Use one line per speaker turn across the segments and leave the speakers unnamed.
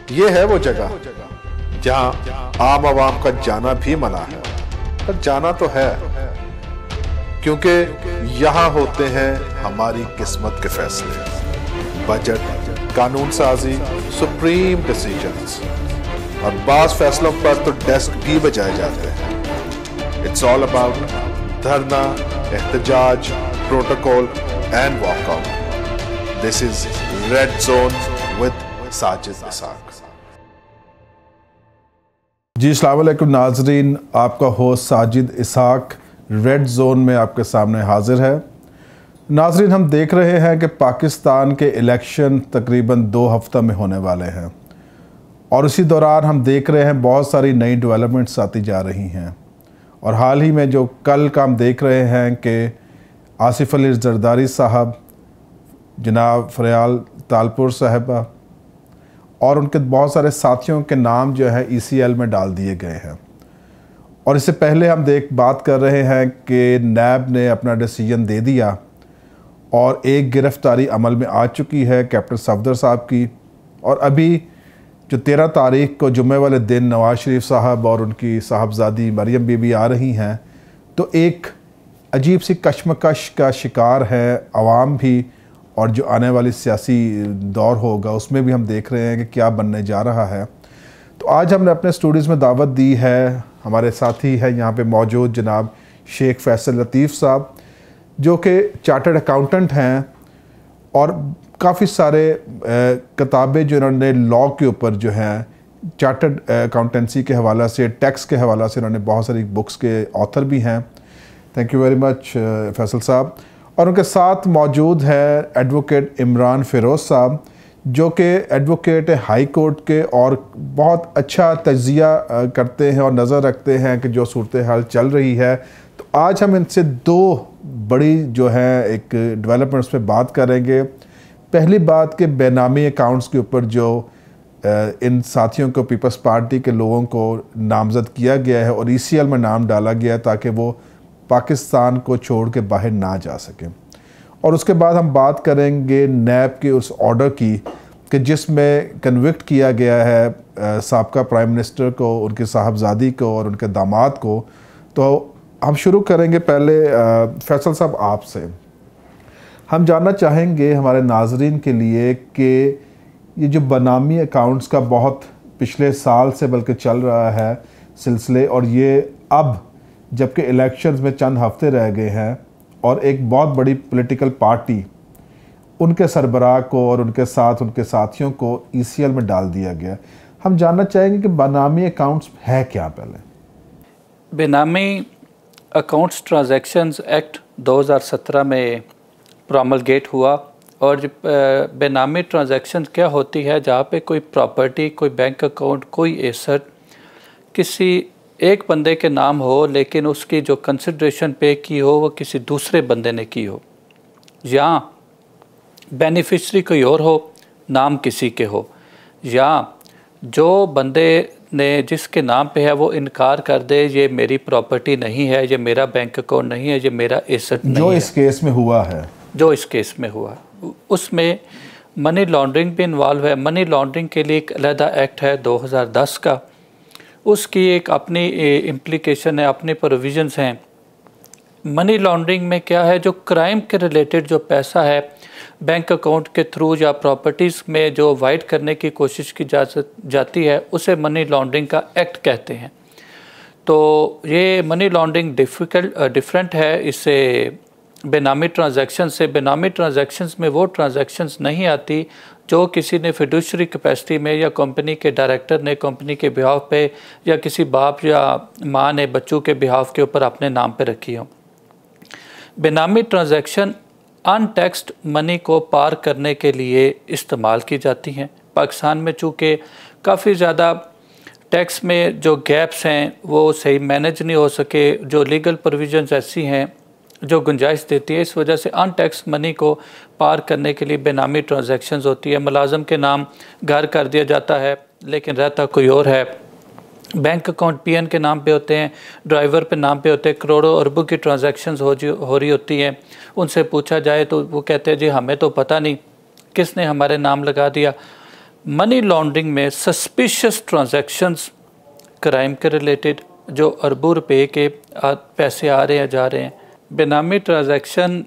ये है वो जगह जहां आम आवाम का जाना भी मना है, पर जाना तो है, क्योंकि यहां होते हैं हमारी किस्मत के फैसले। बजट, कानून साजी, सुप्रीम डिसीजंस और बास फैसलों पर तो डेस्क भी बजाए जाते हैं। इट्स ऑल अबाउट धरना, एहतजाज, protocol and walkout. This is red zone with Sajid Isaac.
जी अस्सलाम वालेकुम नाजरीन, आपका host Sajid Isaq red zone में आपके सामने हाजिर है। नाजरीन, हम देख रहे हैं कि पाकिस्तान के इलेक्शन तकरीबन 2 हफ्ता में होने वाले हैं और इसी दौरान हम देख रहे हैं बहुत सारी नई डेवलपमेंट्स आती जा रही हैं। और हाल ही में जो कल का हम देख रहे हैं कि आसिफ अली जरदारी साहब, जनाब फरियाल तालपुर साहबा और उनके बहुत सारे साथियों के नाम जो है ECL में डाल दिए गए हैं। और इससे पहले हम बात कर रहे हैं कि नैब ने अपना डिसीजन दे दिया और एक गिरफ्तारी अमल में आ चुकी है कैप्टन सफदर साहब की। और अभी जो 13 तारीख को जुम्मे वाले दिन नवाज़ शरीफ साहब और उनकी साहबजादी मरियम बीबी आ रही हैं, तो एक अजीब सी कशमकश का शिकार है आवाम भी, और जो आने वाली सियासी दौर होगा उसमें भी हम देख रहे हैं कि क्या बनने जा रहा है। तो आज हमने अपने स्टूडियोज़ में दावत दी है, हमारे साथी है यहाँ पे मौजूद जनाब शेख फैसल लतीफ़ साहब, जो कि चार्टर्ड अकाउंटेंट हैं और काफ़ी सारे किताबें जो इन्होंने लॉ के ऊपर जो हैं, चार्टर्ड अकाउंटेंसी के हवाला से, टैक्स के हवाला से इन्होंने बहुत सारी बुक्स के ऑथर भी हैं। Thank you very much Faisal साहब। और उनके साथ मौजूद है एडवोकेट इमरान फ़िरोज़ साहब, जो कि एडवोकेट है हाई कोर्ट के और बहुत अच्छा तज्ज़िया करते हैं और नज़र रखते हैं कि जो सूरत हाल चल रही है। तो आज हम इनसे 2 बड़ी जो है एक डेवलपमेंट्स पे बात करेंगे। पहली बात कि बेनामी अकाउंट्स के ऊपर जो इन साथियों को, पीपल्स पार्टी के लोगों को नामज़द किया गया है और ECL में नाम डाला गया है ताकि वो पाकिस्तान को छोड़ के बाहर ना जा सकें। और उसके बाद हम बात करेंगे नैब के उस ऑर्डर की कि जिसमें कन्विक्ट किया गया है साबका प्राइम मिनिस्टर को, उनके साहबजादी को और उनके दामाद को। तो हम शुरू करेंगे पहले फैसल साहब आपसे। हम जानना चाहेंगे हमारे नाजरीन के लिए कि ये जो बेनामी अकाउंट्स का बहुत पिछले साल से बल्कि चल रहा है सिलसिले, और ये अब जबकि इलेक्शंस में चंद हफ्ते रह गए हैं और एक बहुत बड़ी पॉलिटिकल पार्टी उनके सरबराह को और उनके साथ उनके साथियों को ECL में डाल दिया गया। हम जानना चाहेंगे कि बेनामी अकाउंट्स है क्या। पहले
बेनामी अकाउंट्स ट्रांजैक्शंस एक्ट 2017 में प्रोमलगेट हुआ। और बेनामी ट्रांजैक्शंस क्या होती है, जहाँ पे कोई प्रॉपर्टी, कोई बैंक अकाउंट, कोई एसेट किसी एक बंदे के नाम हो लेकिन उसकी जो कंसिडरेशन पे की हो वो किसी दूसरे बंदे ने की हो, या बेनिफिशरी कोई और हो, नाम किसी के हो, या जो बंदे ने जिसके नाम पे है वो इनकार कर दे ये मेरी प्रॉपर्टी नहीं है, ये मेरा बैंक अकाउंट नहीं है, ये मेरा एसेट नहीं है।
जो इस केस में हुआ है,
जो इस केस में हुआ, उसमें मनी लॉन्ड्रिंग भी इन्वॉल्व है। मनी लॉन्ड्रिंग के लिए एक अलहदा एक्ट है 2010 का, उसकी एक अपनी इम्प्लीकेशन है, अपने प्रोविजंस हैं। मनी लॉन्ड्रिंग में क्या है, जो क्राइम के रिलेटेड जो पैसा है बैंक अकाउंट के थ्रू या प्रॉपर्टीज़ में जो वाइट करने की कोशिश की जाती है, उसे मनी लॉन्ड्रिंग का एक्ट कहते हैं। तो ये मनी लॉन्ड्रिंग डिफरेंट है इससे बेनामी ट्रांजैक्शन से। बेनामी ट्रांजैक्शंस में वो ट्रांजैक्शंस नहीं आती जो किसी ने फिडुशरी कैपेसिटी में या कंपनी के डायरेक्टर ने कंपनी के बिहाफ पे या किसी बाप या माँ ने बच्चों के बिहाफ के ऊपर अपने नाम पे रखी हो। बेनामी ट्रांजैक्शन अनटैक्स्ड मनी को पार करने के लिए इस्तेमाल की जाती हैं। पाकिस्तान में चूँकि काफ़ी ज़्यादा टैक्स में जो गैप्स हैं वो सही मैनेज नहीं हो सके, जो लीगल प्रोविजंस ऐसी हैं जो गुंजाइश देती है, इस वजह से अनटैक्स मनी को पार करने के लिए बेनामी ट्रांजैक्शंस होती है। मुलाजम के नाम घर कर दिया जाता है लेकिन रहता कोई और है। बैंक अकाउंट PN के नाम पे होते हैं, ड्राइवर पे नाम पे होते हैं। करोड़ों अरबों की ट्रांजैक्शंस हो रही होती हैं। उनसे पूछा जाए तो वो कहते हैं जी हमें तो पता नहीं, किसने हमारे नाम लगा दिया। मनी लॉन्ड्रिंग में सस्पिशियस ट्रांजैक्शंस, क्राइम के रिलेटेड जो अरबों रुपए के पैसे आ रहे हैं जा रहे हैं। बेनामी ट्रांजैक्शन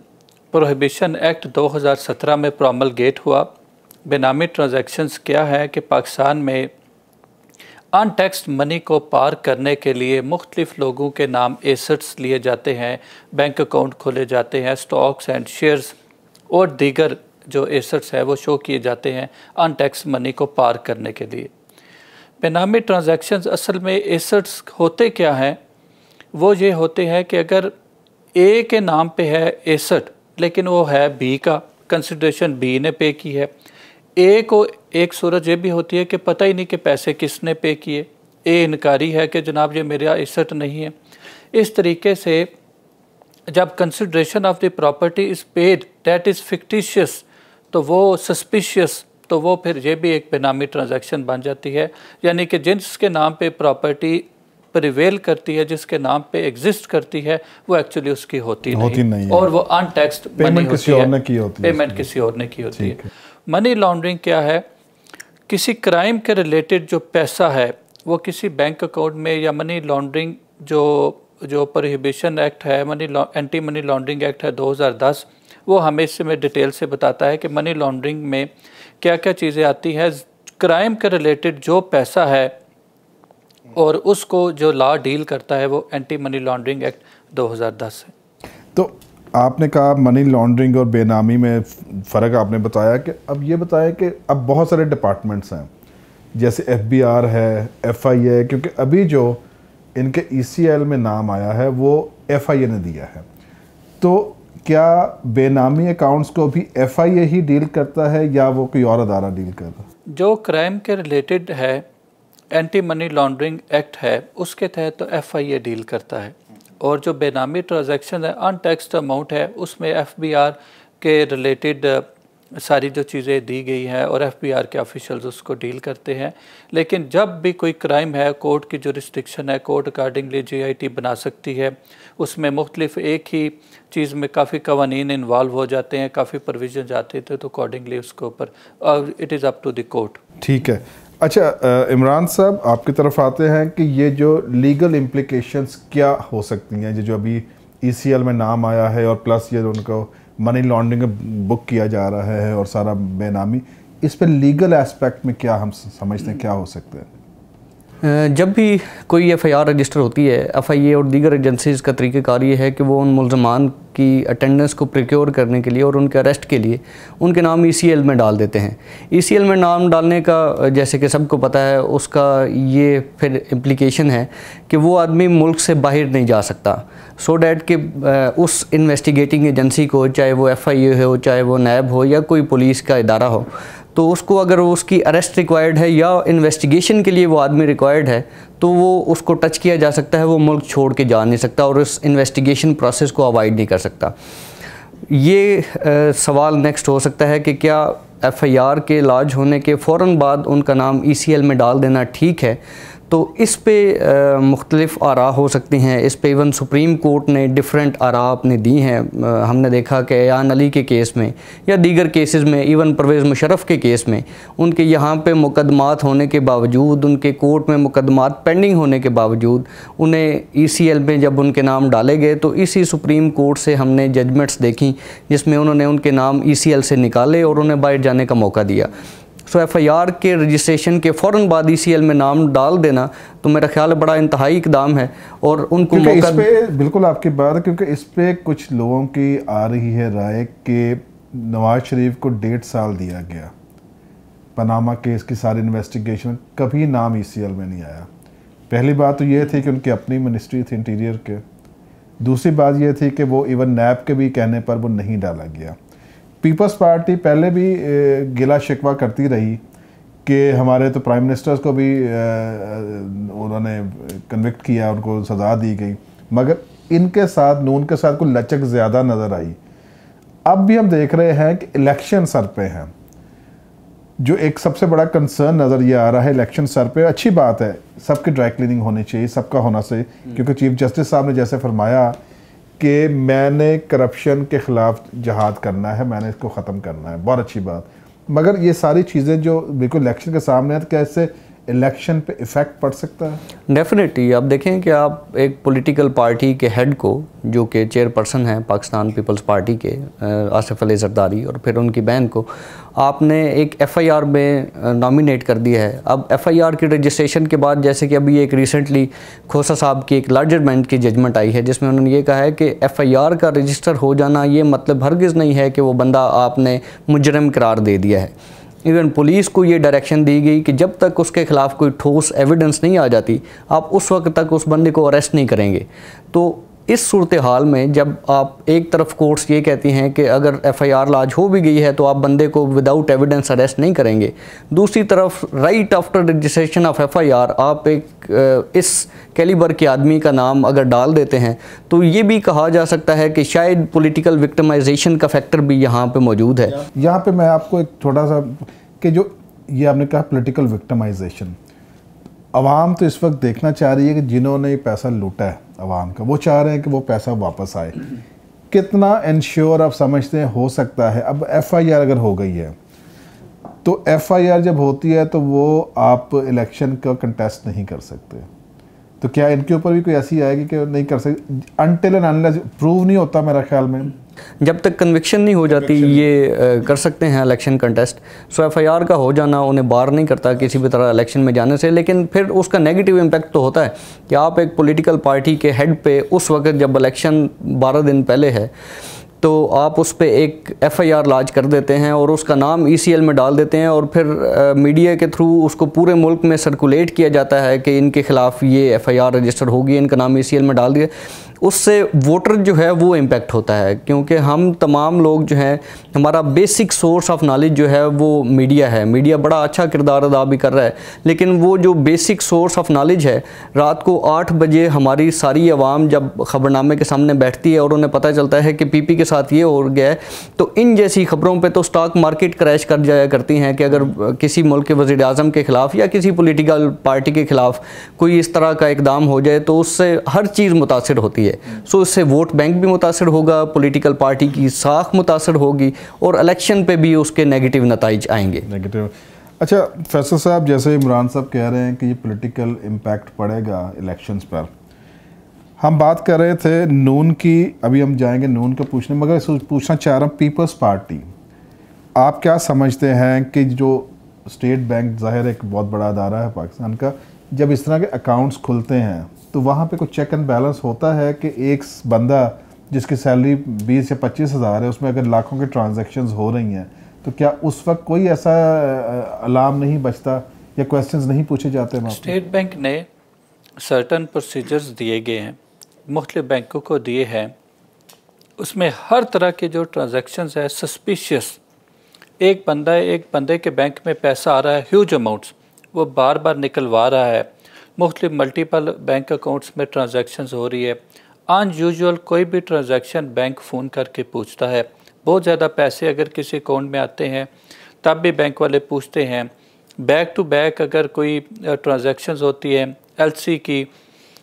प्रोहिबिशन एक्ट 2017 में प्रोमलगेट हुआ। बेनामी ट्रांजैक्शंस क्या है कि पाकिस्तान में अनटैक्स्ड मनी को पार करने के लिए मुख्तलिफ लोगों के नाम एसेट्स लिए जाते हैं, बैंक अकाउंट खोले जाते हैं, स्टॉक्स एंड शेयर्स और दीगर जो एसेट्स है वो शो किए जाते हैं अनटैक्स्ड मनी को पार करने के लिए। बेनामी ट्रांजैक्शंस असल में एसेट्स होते क्या हैं? वो ये होते हैं कि अगर ए के नाम पे है एसेट लेकिन वो है बी का, कंसिडरेशन बी ने पे की है। ए को एक सूरत ये भी होती है कि पता ही नहीं कि पैसे किसने पे किए, ए इनकारी है कि जनाब ये मेरा एसेट नहीं है। इस तरीके से जब consideration of the property is paid that is fictitious, तो वो सस्पिशियस, तो वो फिर ये भी एक बेनामी ट्रांजैक्शन बन जाती है। यानी कि जिसके नाम पे प्रॉपर्टी प्रिवेल करती है, जिसके नाम पे एग्जिस्ट करती है, वो एक्चुअली उसकी होती नहीं और वो अनटैक्स्ड
पेमेंट किसी और ने की
होती है। मनी लॉन्ड्रिंग क्या है? किसी क्राइम के रिलेटेड जो पैसा है वो किसी बैंक अकाउंट में, या मनी लॉन्ड्रिंग जो प्रोहिबिशन एक्ट है, एंटी मनी लॉन्ड्रिंग एक्ट है 2010, वो हमें इसमें डिटेल से बताता है कि मनी लॉन्ड्रिंग में क्या क्या चीज़ें आती हैं। क्राइम के रिलेटेड जो पैसा है और उसको जो लॉ डील करता है वो एंटी मनी लॉन्ड्रिंग एक्ट 2010 है।
तो आपने कहा मनी लॉन्ड्रिंग और बेनामी में फ़र्क आपने बताया कि अब ये बताया कि अब बहुत सारे डिपार्टमेंट्स हैं, जैसे FBI है, FIA, क्योंकि अभी जो इनके ECL में नाम आया है वो FIA ने दिया है। तो क्या बेनामी अकाउंट्स को भी FIA ही डील करता है या वो कोई और अदारा डील कर रहा है?
जो क्राइम के रिलेटेड है, एंटी मनी लॉन्ड्रिंग एक्ट है, उसके तहत तो FIA डील करता है। और जो बेनामी ट्रांजैक्शन है, अनटैक्स्ड अमाउंट है, उसमें FBR के रिलेटेड सारी जो चीज़ें दी गई हैं और FBR के ऑफिशियल्स उसको डील करते हैं। लेकिन जब भी कोई क्राइम है, कोर्ट की जो रिस्ट्रिक्शन है, कोर्ट अकॉर्डिंगली GIT बना सकती है। उसमें मुख्तलिफ एक ही चीज़ में काफ़ी कवानीन इन्वॉल्व हो जाते हैं, काफ़ी प्रोविजन जाते थे, तो अकॉर्डिंगली उसके ऊपर it is up to the court.
ठीक है। अच्छा इमरान साहब, आपकी तरफ आते हैं कि ये जो लीगल इम्प्लिकेशंस क्या हो सकती हैं, जो अभी ECL में नाम आया है और प्लस ये उनको मनी लॉन्ड्रिंग बुक किया जा रहा है और सारा बेनामी, इस पर लीगल एस्पेक्ट में क्या हम समझते हैं क्या हो सकते हैं?
जब भी कोई FIR रजिस्टर होती है, FIA और दीगर एजेंसीज़ का तरीक़ेकार ये है कि वो उन मुल्ज़मान की अटेंडेंस को प्रिक्योर करने के लिए और उनके अरेस्ट के लिए उनके नाम ECL में डाल देते हैं। ECL में नाम डालने का, जैसे कि सबको पता है, उसका ये फिर इम्प्लिकेशन है कि वो आदमी मुल्क से बाहर नहीं जा सकता, सो डैट कि उस इन्वेस्टिगेटिंग एजेंसी को, चाहे वो FIA हो, चाहे वो नैब हो या कोई पुलिस का इदारा हो, तो उसको अगर उसकी अरेस्ट रिक्वायर्ड है या इन्वेस्टिगेशन के लिए वो आदमी रिक्वायर्ड है तो वो उसको टच किया जा सकता है, वो मुल्क छोड़ के जा नहीं सकता और उस इन्वेस्टिगेशन प्रोसेस को अवॉइड नहीं कर सकता। ये सवाल नेक्स्ट हो सकता है कि क्या FIR के लॉन्च होने के फ़ौरन बाद उनका नाम ECL में डाल देना ठीक है? तो इस पे मुख्तलिफ़ आरा हो सकती हैं। इस पे इवन सुप्रीम कोर्ट ने डिफरेंट आरा अपने दी हैं। हमने देखा कि अयान अली के केस में या दीगर केसेस में, इवन परवेज़ मुशर्रफ के केस में, उनके यहाँ पे मुकदमात होने के बावजूद, उनके कोर्ट में मुकदमात पेंडिंग होने के बावजूद, उन्हें ECL में जब उनके नाम डाले गए तो इसी सुप्रीम कोर्ट से हमने जजमेंट्स देखी जिसमें उन्होंने उनके नाम ECL से निकाले और उन्हें बाहर जाने का मौका दिया। सो FIR के रजिस्ट्रेशन के फ़ौरन बाद ECL में नाम डाल देना तो मेरा ख्याल है बड़ा इंतहाई इकदाम है और उनको मौका।
इस पे बिल्कुल आपकी बात है, क्योंकि इस पे कुछ लोगों की आ रही है राय कि नवाज शरीफ को 1.5 साल दिया गया, पनामा केस की सारी इन्वेस्टिगेशन, कभी नाम ECL में नहीं आया। पहली बात तो ये थी कि उनकी अपनी मिनिस्ट्री थी इंटीरियर के, दूसरी बात ये थी कि वो इवन नैब के भी कहने पर वो नहीं डाला गया। पीपल्स पार्टी पहले भी गिला शिकवा करती रही कि हमारे तो प्राइम मिनिस्टर्स को भी उन्होंने कन्विक्ट किया, उनको सज़ा दी गई, मगर इनके साथ नून के साथ कोई लचक ज़्यादा नज़र आई। अब भी हम देख रहे हैं कि इलेक्शन सर पे हैं, जो एक सबसे बड़ा कंसर्न नज़र ये आ रहा है इलेक्शन सर पे। अच्छी बात है, सबकी ड्राई क्लीनिंग होनी चाहिए, सबका होना चाहिए, क्योंकि चीफ जस्टिस साहब ने जैसे फरमाया कि मैंने करप्शन के ख़िलाफ़ जहाद करना है, मैंने इसको ख़त्म करना है, बहुत अच्छी बात। मगर ये सारी चीज़ें जो बिल्कुल इलेक्शन के सामने है, तो क्या इससे इलेक्शन पे इफ़ेक्ट पड़ सकता है?
डेफिनेटली। आप देखें कि आप एक पॉलिटिकल पार्टी के हेड को, जो कि चेयरपर्सन हैं पाकिस्तान पीपल्स पार्टी के आसिफ अली जरदारी, और फिर उनकी बहन को आपने एक एफआईआर में नॉमिनेट कर दिया है। अब एफआईआर की रजिस्ट्रेशन के बाद, जैसे कि अभी एक रिसेंटली खोसा साहब की एक लार्जर बेंच की जजमेंट आई है, जिसमें उन्होंने ये कहा है कि एफआईआर का रजिस्टर हो जाना ये मतलब हरगिज़ नहीं है कि वो बंदा आपने मुजरिम करार दे दिया है। इवन पुलिस को ये डायरेक्शन दी गई कि जब तक उसके ख़िलाफ़ कोई ठोस एविडेंस नहीं आ जाती, आप उस वक्त तक उस बंदे को अरेस्ट नहीं करेंगे। तो इस सूरत हाल में जब आप एक तरफ कोर्ट्स ये कहती हैं कि अगर एफआईआर लॉन्च हो भी गई है तो आप बंदे को विदाउट एविडेंस अरेस्ट नहीं करेंगे, दूसरी तरफ right after registration of FIR आप एक इस कैलिबर के आदमी का नाम अगर डाल देते हैं, तो ये भी कहा जा सकता है कि शायद पॉलिटिकल विक्टिमाइजेशन का फैक्टर भी यहाँ पे मौजूद है।
यहाँ पे मैं आपको एक थोड़ा सा कि जो ये आपने कहा पॉलिटिकल विक्टिमाइजेशन, अवाम तो इस वक्त देखना चाह रही है कि जिन्होंने पैसा लूटा है अवाम का, वो चाह रहे हैं कि वो पैसा वापस आए। कितना इंश्योर आप समझते हैं हो सकता है? अब एफआईआर अगर हो गई है तो एफआईआर जब होती है तो वो आप इलेक्शन का कंटेस्ट नहीं कर सकते, तो क्या इनके ऊपर भी कोई ऐसी आएगी कि नहीं कर सकते अनटिल एंड अनलेस प्रूव नहीं होता? मेरा ख्याल में
जब तक कन्विक्शन नहीं हो जाती ये कर सकते हैं इलेक्शन कंटेस्ट। सो एफआईआर का हो जाना उन्हें बार नहीं करता किसी भी तरह इलेक्शन में जाने से, लेकिन फिर उसका नेगेटिव इम्पैक्ट तो होता है कि आप एक पॉलिटिकल पार्टी के हेड पे उस वक्त जब इलेक्शन 12 दिन पहले है तो आप उस पर एक एफआईआर लॉन्च कर देते हैं और उसका नाम ईसीएल में डाल देते हैं, और फिर मीडिया के थ्रू उसको पूरे मुल्क में सर्कुलेट किया जाता है कि इनके ख़िलाफ़ ये एफआईआर रजिस्टर होगी, इनका नाम ईसीएल में डाल दिया। उससे वोटर जो है वो इम्पेक्ट होता है, क्योंकि हम तमाम लोग जो हैं, हमारा बेसिक सोर्स ऑफ नॉलेज जो है वो मीडिया है। मीडिया बड़ा अच्छा किरदार अदा भी कर रहा है, लेकिन वो जो बेसिक सोर्स ऑफ नॉलेज है, रात को 8 बजे हमारी सारी आवाम जब ख़बरनामे के सामने बैठती है और उन्हें पता चलता है कि पीपी के साथ ये हो गया है, तो इन जैसी खबरों पर तो स्टॉक मार्केट क्रैश कर जाया करती हैं कि अगर किसी मुल्क के वज़ीर आज़म के ख़िलाफ़ या किसी पॉलिटिकल पार्टी के ख़िलाफ़ कोई इस तरह का इकदाम हो जाए तो उससे हर चीज़ मुतासिर होती है। सो इससे वोट बैंक भी मुतासर होगा, पॉलिटिकल पार्टी की साख मुतासर होगी, और इलेक्शन पे भी उसके नेगेटिव नताइज आएंगे।
नेगेटिव। अच्छा फैसल साहब, जैसे इमरान साहब कह रहे हैं कि ये पॉलिटिकल इम्पैक्ट पड़ेगा इलेक्शंस पर, हम बात कर रहे थे नून की, अभी हम जाएंगे नून का पूछने, मगर पूछना चाह रहा हूँ पीपल्स पार्टी, आप क्या समझते हैं कि जो स्टेट बैंक ज़ाहिर एक बहुत बड़ा अदारा है पाकिस्तान का, जब इस तरह के अकाउंट्स खुलते हैं तो वहाँ पे कोई चेक एंड बैलेंस होता है कि एक बंदा जिसकी सैलरी 20 या 25 हज़ार है, उसमें अगर लाखों के ट्रांजैक्शंस हो रही हैं, तो क्या उस वक्त कोई ऐसा अलार्म नहीं बचता या क्वेश्चंस नहीं पूछे जाते?
स्टेट बैंक ने सर्टन प्रोसीजर्स दिए गए हैं, मुख्तलिफ बैंकों को दिए हैं, उसमें हर तरह के जो ट्रांजैक्शंस है सस्पिशियस, एक बंदे के बैंक में पैसा आ रहा है ह्यूज अमाउंट्स, वो बार बार निकलवा रहा है, मुख्तलिफ मल्टीपल बैंक अकाउंट्स में ट्रांजैक्शंस हो रही है, अनयूजुअल कोई भी ट्रांजैक्शन बैंक फ़ोन करके पूछता है। बहुत ज़्यादा पैसे अगर किसी अकाउंट में आते हैं तब भी बैंक वाले पूछते हैं। बैक टू बैक अगर कोई ट्रांजैक्शंस होती है, एलसी की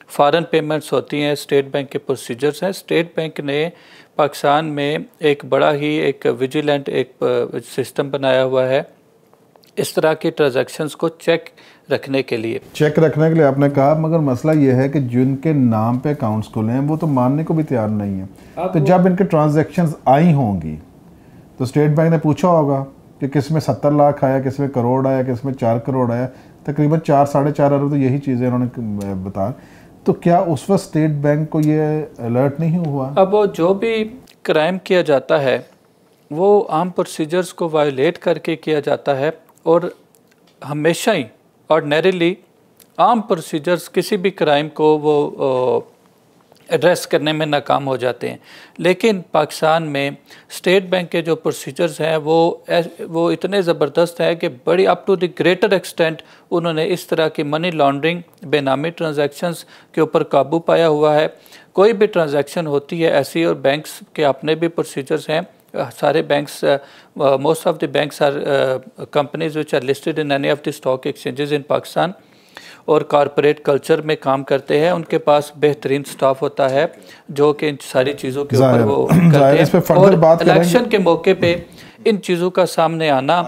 फ़ॉरेन पेमेंट्स होती हैं, स्टेट बैंक के प्रोसीजर्स हैं। स्टेट बैंक ने पाकिस्तान में एक बड़ा ही एक विजिलेंट एक सिस्टम बनाया हुआ है इस तरह की ट्रांजैक्शंस को चेक रखने के लिए आपने कहा, मगर मसला ये है कि जिनके नाम पे अकाउंट्स खुले हैं वो तो मानने को भी तैयार नहीं है। तो जब इनके ट्रांजैक्शंस आई होंगी तो स्टेट बैंक ने पूछा होगा कि किस में 70 लाख आया, किस में करोड़ आया, किस में 4 करोड़ आया, तकरीबन 4 साढ़े 4 अरब, तो यही चीज़ें उन्होंने बताया। तो क्या उस वक्त स्टेट बैंक को ये अलर्ट नहीं हुआ? अब वो जो भी क्राइम किया जाता है वो आम प्रोसीजर्स को वायोलेट करके किया जाता है, और हमेशा ही ऑर्डिनरीली आम प्रोसीजर्स किसी भी क्राइम को वो एड्रेस करने में नाकाम हो जाते हैं। लेकिन पाकिस्तान में स्टेट बैंक के जो प्रोसीजर्स हैं वो इतने ज़बरदस्त हैं कि बड़ी up to the greater extent उन्होंने इस तरह की मनी लॉन्ड्रिंग, बेनामी ट्रांजैक्शंस के ऊपर काबू पाया हुआ है। कोई भी ट्रांजैक्शन होती है ऐसी, और बैंक्स के अपने भी प्रोसीजर्स हैं, सारे banks, most of the banks are companies which are listed in any of the stock exchanges in Pakistan और कॉरपोरेट कल्चर में काम करते हैं। उनके पास बेहतरीन स्टाफ होता है जो कि इन सारी चीज़ों के ऊपर वो करते हैं, और इलेक्शन के मौके पे इन चीज़ों का सामने आना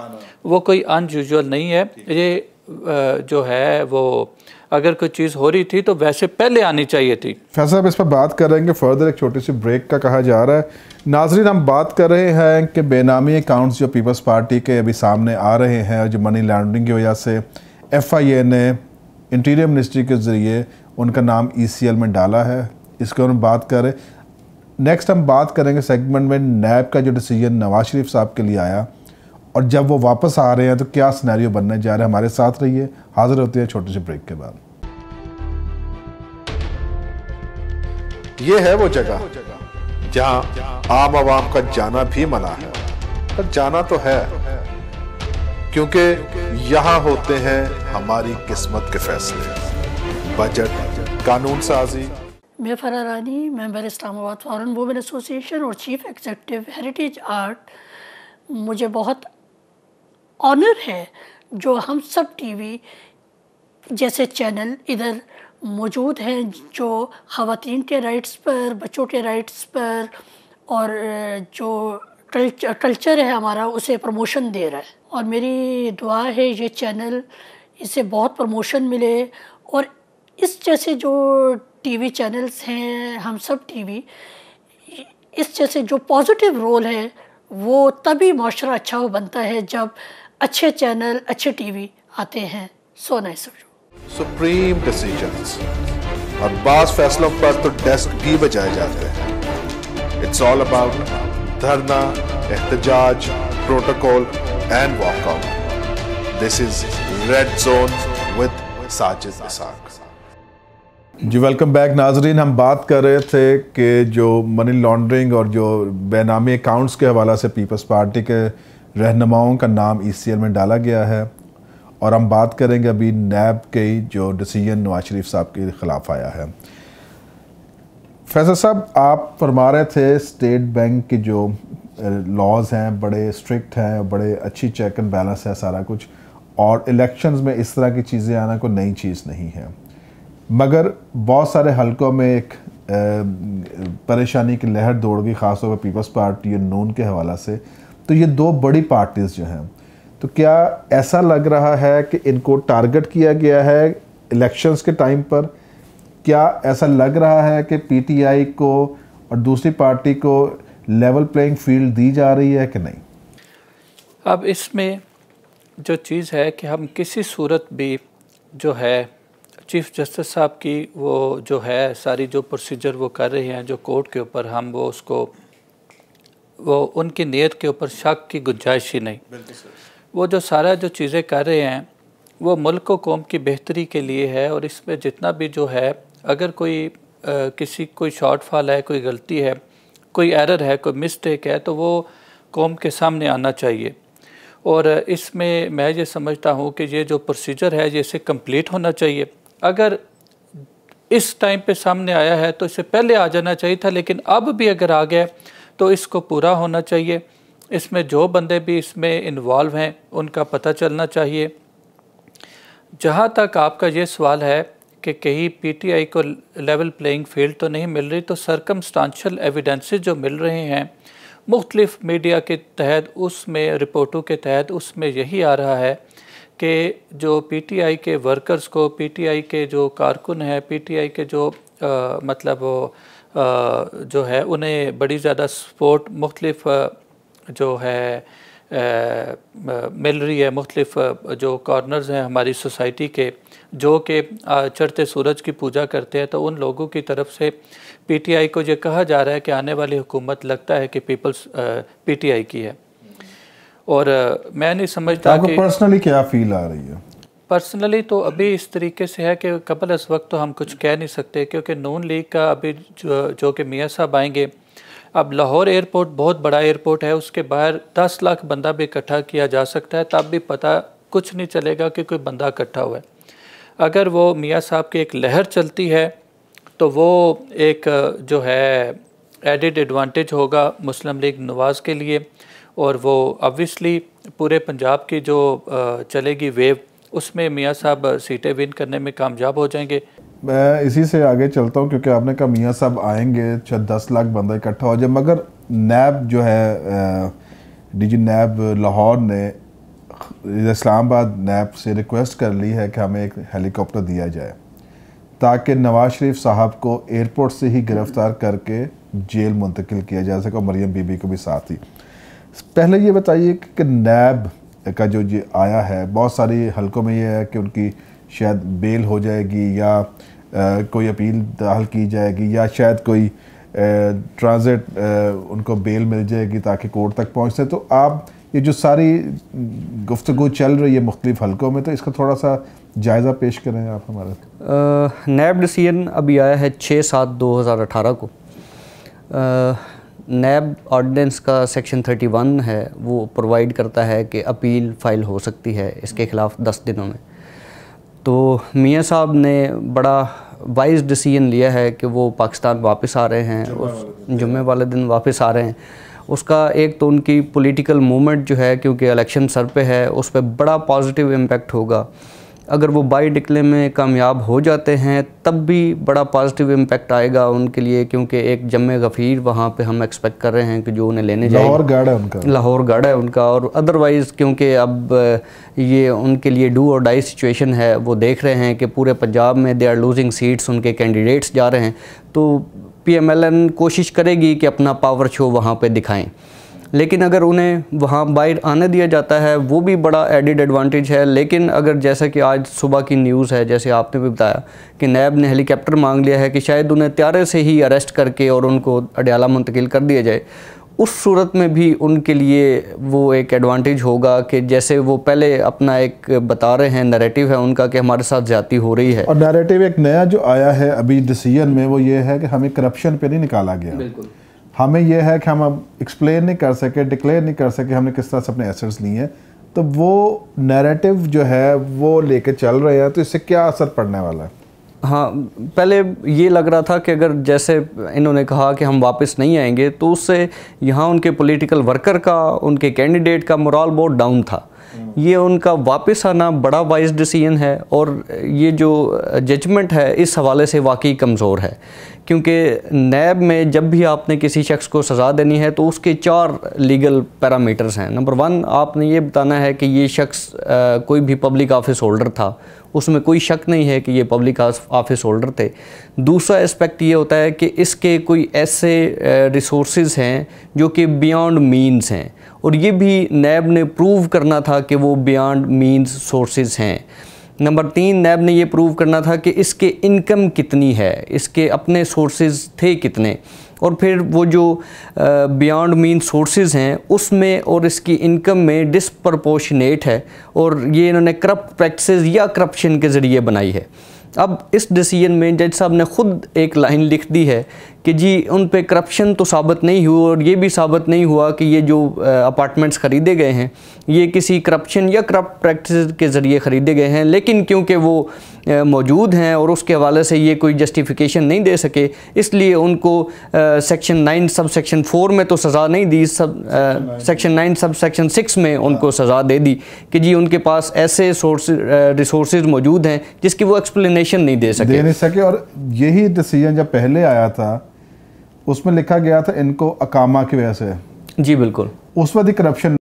वो कोई अनयूजुअल नहीं है। ये जो है वो अगर कोई चीज़ हो रही थी तो वैसे पहले आनी चाहिए थी।
फैसल साहब इस पर बात करेंगे फर्दर, एक छोटी सी ब्रेक का कहा जा रहा है। नाजरीन, हम बात कर रहे हैं कि बेनामी अकाउंट्स जो पीपल्स पार्टी के अभी सामने आ रहे हैं और जो मनी लॉन्ड्रिंग की वजह से FIA ने इंटीरियर मिनिस्ट्री के ज़रिए उनका नाम ECL में डाला है, इसके हम बात करें। नेक्स्ट हम बात करेंगे सेगमेंट में नैब का जो डिसीजन नवाज शरीफ साहब के लिए आया और जब वो वापस आ रहे हैं तो क्या सिनेरियो बनने जा रहा है। हमारे साथ रहिए, हाजिर होते हैं छोटे से ब्रेक के बाद।
ये है वो जगह जहां आम आवाम का जाना भी मना है, पर जाना तो है क्योंकि यहां होते हैं हमारी किस्मत के फैसले। बजट, कानून साजी।
मैं Farah Rani, member Islamabad foreign women association और चीफ एग्जीक्यूटिव हेरिटेज आर्ट। मुझे बहुत ऑनर है जो हम सब टीवी जैसे चैनल इधर मौजूद हैं जो ख़वातीन के राइट्स पर, बच्चों के राइट्स पर और जो कल्चर है हमारा उसे प्रमोशन दे रहा है। और मेरी दुआ है ये चैनल, इसे बहुत प्रमोशन मिले और इस जैसे जो टीवी चैनल्स हैं, हम सब टीवी, इस जैसे जो पॉजिटिव रोल है वो तभी माशरा अच्छा हो बनता है जब अच्छे चैनल, अच्छे टीवी आते हैं। So nice of you.
Supreme decisions और बास फैसलों पर तो डेस्क भी बजाए जाते हैं। इट्स ऑल अबाउट धरना, एहतजाज, protocol and walkout. This is red zone with Sajid Isaac.
जी वेलकम बैक नाजरीन। हम बात कर रहे थे कि जो मनी लॉन्ड्रिंग और जो बेनामी अकाउंट्स के हवाला से पीपल्स पार्टी के रहनुमाओं का नाम ECL में डाला गया है और हम बात करेंगे अभी नैब के जो डिसीजन नवाज शरीफ साहब के ख़िलाफ़ आया है। फैसल साहब, आप फरमा रहे थे स्टेट बैंक के जो लॉज हैं बड़े स्ट्रिक्ट हैं, बड़े अच्छी चेक एंड बैलेंस है सारा कुछ, और इलेक्शंस में इस तरह की चीज़ें आना कोई नई चीज़ नहीं है, मगर बहुत सारे हलकों में एक परेशानी की लहर दौड़ गई, ख़ासतौर पर पीपल्स पार्टी और नून के हवाला से। तो ये दो बड़ी पार्टीज़ जो हैं, तो क्या ऐसा लग रहा है कि इनको टारगेट किया गया है इलेक्शंस के टाइम पर? क्या ऐसा लग रहा है कि PTI को और दूसरी पार्टी को लेवल प्लेइंग फील्ड दी जा रही है कि नहीं?
अब इसमें जो चीज़ है कि हम किसी सूरत भी जो है चीफ़ जस्टिस साहब की वो जो है सारी जो प्रोसीजर वो कर रहे हैं जो कोर्ट के ऊपर, हम वो उसको वो उनकी नीयत के ऊपर शक की गुंजाइश ही नहीं। वो जो सारा जो चीज़ें कर रहे हैं वो मुल्क व कौम की बेहतरी के लिए है और इसमें जितना भी जो है अगर कोई कोई शॉर्टफॉल है, कोई गलती है, कोई एरर है, कोई मिस्टेक है तो वो कौम के सामने आना चाहिए। और इसमें मैं ये समझता हूँ कि ये जो प्रोसीजर है ये इसे कंप्लीट होना चाहिए। अगर इस टाइम पे सामने आया है तो इससे पहले आ जाना चाहिए था, लेकिन अब भी अगर आ गया तो इसको पूरा होना चाहिए। इसमें जो बंदे भी इसमें इन्वॉल्व हैं उनका पता चलना चाहिए। जहाँ तक आपका ये सवाल है कि कहीं PTI को लेवल प्लेइंग फील्ड तो नहीं मिल रही, तो सर्कमस्टांशियल एविडेंसेस जो मिल रहे हैं मुख्तलिफ मीडिया के तहत, उसमें रिपोर्टों के तहत उसमें यही आ रहा है कि जो PTI के वर्कर्स को, PTI के जो कारकुन हैं, PTI के जो जो है उन्हें बड़ी ज़्यादा सपोर्ट मुख्तलिफ जो है मिल रही है। मुख्तलिफ जो कॉर्नर्स हैं हमारी सोसाइटी के जो कि चढ़ते सूरज की पूजा करते हैं, तो उन लोगों की तरफ से PTI को ये कहा जा रहा है कि आने वाली हुकूमत लगता है कि PTI की है। और मैं नहीं समझता
कि पर्सनली क्या फील आ रही है।
पर्सनली तो अभी इस तरीके से है कि कबल इस वक्त तो हम कुछ कह नहीं सकते, क्योंकि नून लीग का अभी जो कि मियाँ साहब आएंगे। अब लाहौर एयरपोर्ट बहुत बड़ा एयरपोर्ट है, उसके बाहर 10 लाख बंदा भी इकट्ठा किया जा सकता है, तब भी पता कुछ नहीं चलेगा कि कोई बंदा इकट्ठा हुआ है। अगर वो मियाँ साहब की एक लहर चलती है तो वो एक जो है एडिड एडवांटेज होगा मुस्लिम लीग नवाज़ के लिए, और वो ऑब्वियसली पूरे पंजाब की जो चलेगी वेव, उसमें मियाँ साहब सीटें विन करने में कामयाब हो जाएंगे।
मैं इसी से आगे चलता हूँ, क्योंकि आपने कहा मियाँ साहब आएंगे, शायद 10 लाख बंदा इकट्ठा हो जाए, मगर नैब जो है DG नैब लाहौर ने इस्लामाबाद नैब से रिक्वेस्ट कर ली है कि हमें एक हेलीकॉप्टर दिया जाए ताकि नवाज शरीफ साहब को एयरपोर्ट से ही गिरफ़्तार करके जेल मुंतकिल किया जा सके और मरियम बीबी को भी साथ ही। पहले ये बताइए कि नैब का जो ये आया है, बहुत सारी हलकों में ये है कि उनकी शायद बेल हो जाएगी या कोई अपील दाखिल की जाएगी या शायद कोई ट्रांजिट उनको बेल मिल जाएगी ताकि कोर्ट तक पहुँचते। तो आप ये जो सारी गुफ्तगू चल रही है मुख्तलिफ हलकों में, तो इसका थोड़ा सा जायज़ा पेश करें आप हमारा।
नैब डिसीजन अभी आया है 6/7/2018 को। नैब ऑर्डिनेंस का सेक्शन 31 है, वो प्रोवाइड करता है कि अपील फ़ाइल हो सकती है इसके ख़िलाफ़ 10 दिनों में। तो मियाँ साहब ने बड़ा वाइज डिसीजन लिया है कि वो पाकिस्तान वापस आ रहे हैं, उस जुम्मे वाले दिन वापस आ रहे हैं। उसका एक तो उनकी पॉलिटिकल मूवमेंट जो है, क्योंकि इलेक्शन सर पे है, उस पर बड़ा पॉजिटिव इम्पैक्ट होगा। अगर वो बाई डिक्लेयर में कामयाब हो जाते हैं तब भी बड़ा पॉजिटिव इम्पैक्ट आएगा उनके लिए, क्योंकि एक जम्मे गफ़ीर वहाँ पे हम एक्सपेक्ट कर रहे हैं कि जो उन्हें लेने जाए।
लाहौर गार्ड है उनका,
लाहौर गार्ड है उनका। और अदरवाइज़ क्योंकि अब ये उनके लिए डू और डाई सिचुएशन है, वो देख रहे हैं कि पूरे पंजाब में दे आर लूजिंग सीट्स, उनके कैंडिडेट्स जा रहे हैं। तो PMLN कोशिश करेगी कि अपना पावर शो वहाँ पे दिखाएं, लेकिन अगर उन्हें वहाँ बाहर आने दिया जाता है वो भी बड़ा एडिड एडवांटेज है। लेकिन अगर जैसा कि आज सुबह की न्यूज़ है, जैसे आपने भी बताया कि नैब ने हेलीकॉप्टर मांग लिया है कि शायद उन्हें त्यारे से ही अरेस्ट करके और उनको अडयाला मुंतकिल कर दिया जाए, उस सूरत में भी उनके लिए वो एक एडवांटेज होगा कि जैसे वो पहले अपना एक बता रहे हैं नैरेटिव है उनका कि हमारे साथ ज़्यादती हो रही है।
और नैरेटिव एक नया जो आया है अभी डिसीजन में, वो ये है कि हमें करप्शन पे नहीं निकाला गया।
बिल्कुल,
हमें यह है कि हम अब एक्सप्लेन नहीं कर सके, डिक्लेयर नहीं कर सके हमने किस तरह से अपने एसेट्स लिए हैं। तो वो नैरेटिव जो है वो लेके चल रहे हैं, तो इससे क्या असर पड़ने वाला है?
हाँ, पहले ये लग रहा था कि अगर जैसे इन्होंने कहा कि हम वापस नहीं आएंगे, तो उससे यहाँ उनके पॉलिटिकल वर्कर का, उनके कैंडिडेट का मोरल बहुत डाउन था। ये उनका वापस आना बड़ा वाइज डिसीजन है और ये जो जजमेंट है इस हवाले से वाकई कमज़ोर है, क्योंकि नैब में जब भी आपने किसी शख्स को सज़ा देनी है तो उसके 4 लीगल पैरामीटर्स हैं। नंबर 1, आपने ये बताना है कि ये शख्स कोई भी पब्लिक ऑफिस होल्डर था, उसमें कोई शक नहीं है कि ये पब्लिक ऑफिस होल्डर थे। दूसरा एस्पेक्ट ये होता है कि इसके कोई ऐसे रिसोर्सेज हैं जो कि बियॉन्ड मीन्स हैं, और ये भी नैब ने प्रूव करना था कि वो बियॉन्ड मीन्स सोर्सेज हैं। नंबर 3, नैब ने ये प्रूव करना था कि इसके इनकम कितनी है, इसके अपने सोर्सेज थे कितने, और फिर वो जो बियॉन्ड मीन सोर्सेज हैं उसमें और इसकी इनकम में डिसप्रपोर्शनेट है, और ये इन्होंने करप्ट प्रैक्टिसेस या करप्शन के ज़रिए बनाई है। अब इस डिसीजन में जज साहब ने ख़ुद एक लाइन लिख दी है कि जी उन पे करप्शन तो साबित नहीं हुआ, और ये भी साबित नहीं हुआ कि ये जो अपार्टमेंट्स ख़रीदे गए हैं ये किसी करप्शन या करप्ट प्रैक्टिस के ज़रिए ख़रीदे गए हैं, लेकिन क्योंकि वो मौजूद हैं और उसके हवाले से ये कोई जस्टिफिकेशन नहीं दे सके, इसलिए उनको सेक्शन 9 सब सेक्शन 4 में तो सज़ा नहीं दी, सेक्शन 9 सब सेक्शन 6 में उनको सज़ा दे दी कि जी उनके पास ऐसे रिसोर्सेज मौजूद हैं जिसकी वो एक्सप्लेनेशन नहीं दे सके।
और यही डिसीजन जब पहले आया था उसमें लिखा गया था इनको अकामा की वजह से।
जी बिल्कुल,
उस वक्त करप्शन।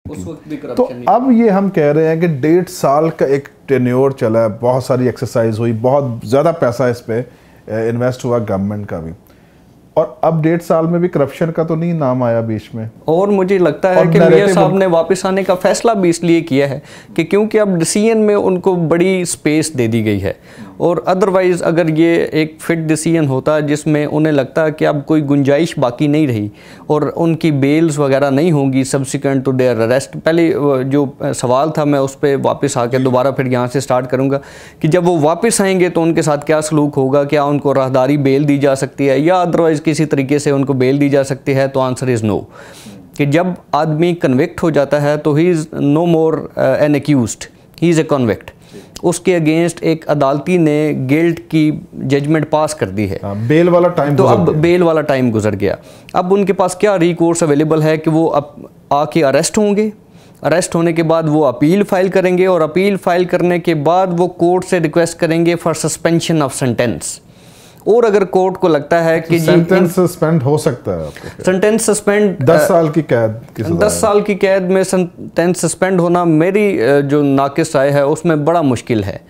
तो अब ये हम कह रहे हैं कि 1.5 साल का एक टेन्योर चला, बहुत सारी एक्सरसाइज हुई, बहुत ज़्यादा पैसा इस पे इन्वेस्ट हुआ गवर्नमेंट का भी, और अब 1.5 साल में भी करप्शन का तो नहीं नाम आया बीच में।
और मुझे लगता है कि मियां साहब ने वापस आने का फैसला भी इसलिए किया है कि क्योंकि अब डिसीजन में उनको बड़ी स्पेस दे दी गई है, और अदरवाइज़ अगर ये एक फिट डिसीजन होता जिसमें उन्हें लगता कि अब कोई गुंजाइश बाकी नहीं रही और उनकी बेल्स वगैरह नहीं होंगी सब्सिक्वेंट टू देयर अरेस्ट। पहले जो सवाल था मैं उस पर वापस आके दोबारा फिर यहाँ से स्टार्ट करूँगा कि जब वो वापस आएंगे तो उनके साथ क्या सलूक होगा, क्या उनको राहदारी बेल दी जा सकती है या अदरवाइज़ किसी तरीके से उनको बेल दी जा सकती है। तो आंसर इज़ नो, कि जब आदमी कन्विक्ट हो जाता है तो he is no more an accused, he is a convict. उसके अगेंस्ट एक अदालती ने गिल्ट की जजमेंट पास कर दी है,
बेल वाला टाइम,
तो अब बेल वाला टाइम गुजर गया। अब उनके पास क्या रिकोर्स अवेलेबल है कि वो अब आके अरेस्ट होंगे, अरेस्ट होने के बाद वो अपील फाइल करेंगे, और अपील फाइल करने के बाद वो कोर्ट से रिक्वेस्ट करेंगे फॉर सस्पेंशन ऑफ सेंटेंस, और अगर कोर्ट को लगता है कि जी
सेंटेंस सस्पेंड हो सकता है आपका,
सेंटेंस सस्पेंड
10 साल की कैद की सजा
10 साल की कैद में सेंटेंस सस्पेंड होना मेरी जो नाकिस राय है उसमें बड़ा मुश्किल है,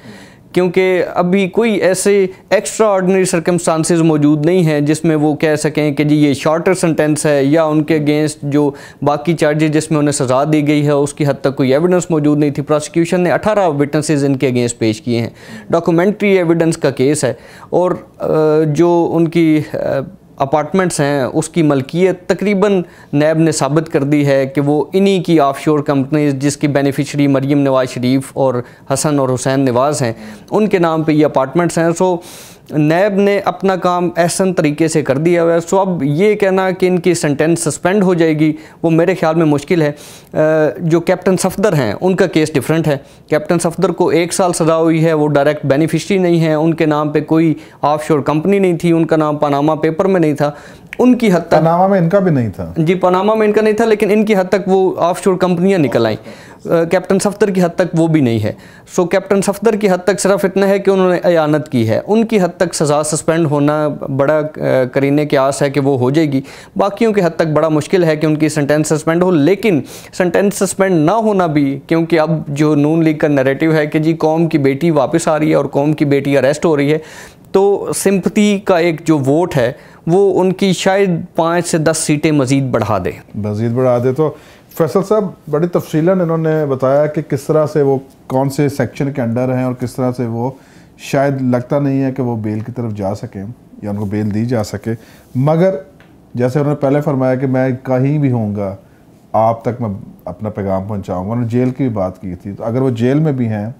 क्योंकि अभी कोई ऐसे एक्स्ट्रा ऑर्डिनरी सर्कमस्टांसेस मौजूद नहीं हैं जिसमें वो कह सकें कि जी ये शॉर्टर सेंटेंस है, या उनके अगेंस्ट जो बाकी चार्जेस जिसमें उन्हें सज़ा दी गई है उसकी हद तक कोई एविडेंस मौजूद नहीं थी। प्रोसिक्यूशन ने 18 विटनेसेस इनके अगेंस्ट पेश किए हैं, डॉक्यूमेंट्री एविडेंस का केस है, और जो उनकी अपार्टमेंट्स हैं उसकी मलकियत तकरीबन नैब ने साबित कर दी है कि वो इन्हीं की ऑफशोर कंपनीज जिसकी बेनिफिशरी मरीम नवाज शरीफ और हसन और हुसैन नवाज़ हैं, उनके नाम पे ये अपार्टमेंट्स हैं। सो नैब ने अपना काम एहसन तरीके से कर दिया हुआ है। सो अब ये कहना कि इनकी सेंटेंस सस्पेंड हो जाएगी वो मेरे ख्याल में मुश्किल है। जो कैप्टन सफदर हैं उनका केस डिफरेंट है। कैप्टन सफदर को 1 साल सज़ा हुई है, वो डायरेक्ट बेनिफिशरी नहीं है, उनके नाम पे कोई ऑफशोर कंपनी नहीं थी, उनका नाम पनामा पेपर में नहीं था, उनकी हद तक
पनामा में इनका भी नहीं था
जी, पनामा में इनका नहीं था, लेकिन इनकी हद तक वो ऑफशोर कंपनियां निकल आई। कैप्टन सफदर की हद तक वो भी नहीं है। सो कैप्टन सफदर की हद तक सिर्फ इतना है कि उन्होंने अयानत की है, उनकी हद तक सज़ा सस्पेंड होना बड़ा करीने के आस है कि वो हो जाएगी। बाकियों की हद तक बड़ा मुश्किल है कि उनकी सेंटेंस सस्पेंड हो, लेकिन सेंटेंस सस्पेंड ना होना भी, क्योंकि अब जो नून लीग का नैरेटिव है कि जी कौम की बेटी वापस आ रही है और कौम की बेटी अरेस्ट हो रही है, तो सिंपथी का एक जो वोट है वो उनकी शायद 5 से 10 सीटें मज़ीद बढ़ा दे।
तो फैसल साहब बड़ी तफसीलन इन्होंने बताया कि किस तरह से वो कौन से सेक्शन के अंडर हैं और किस तरह से वो शायद लगता नहीं है कि वो बेल की तरफ जा सकें या उनको बेल दी जा सके, मगर जैसे उन्होंने पहले फरमाया कि मैं कहीं भी होऊंगा आप तक मैं अपना पैगाम पहुंचाऊंगा। उन्होंने जेल की भी बात की थी, तो अगर वो जेल में भी हैं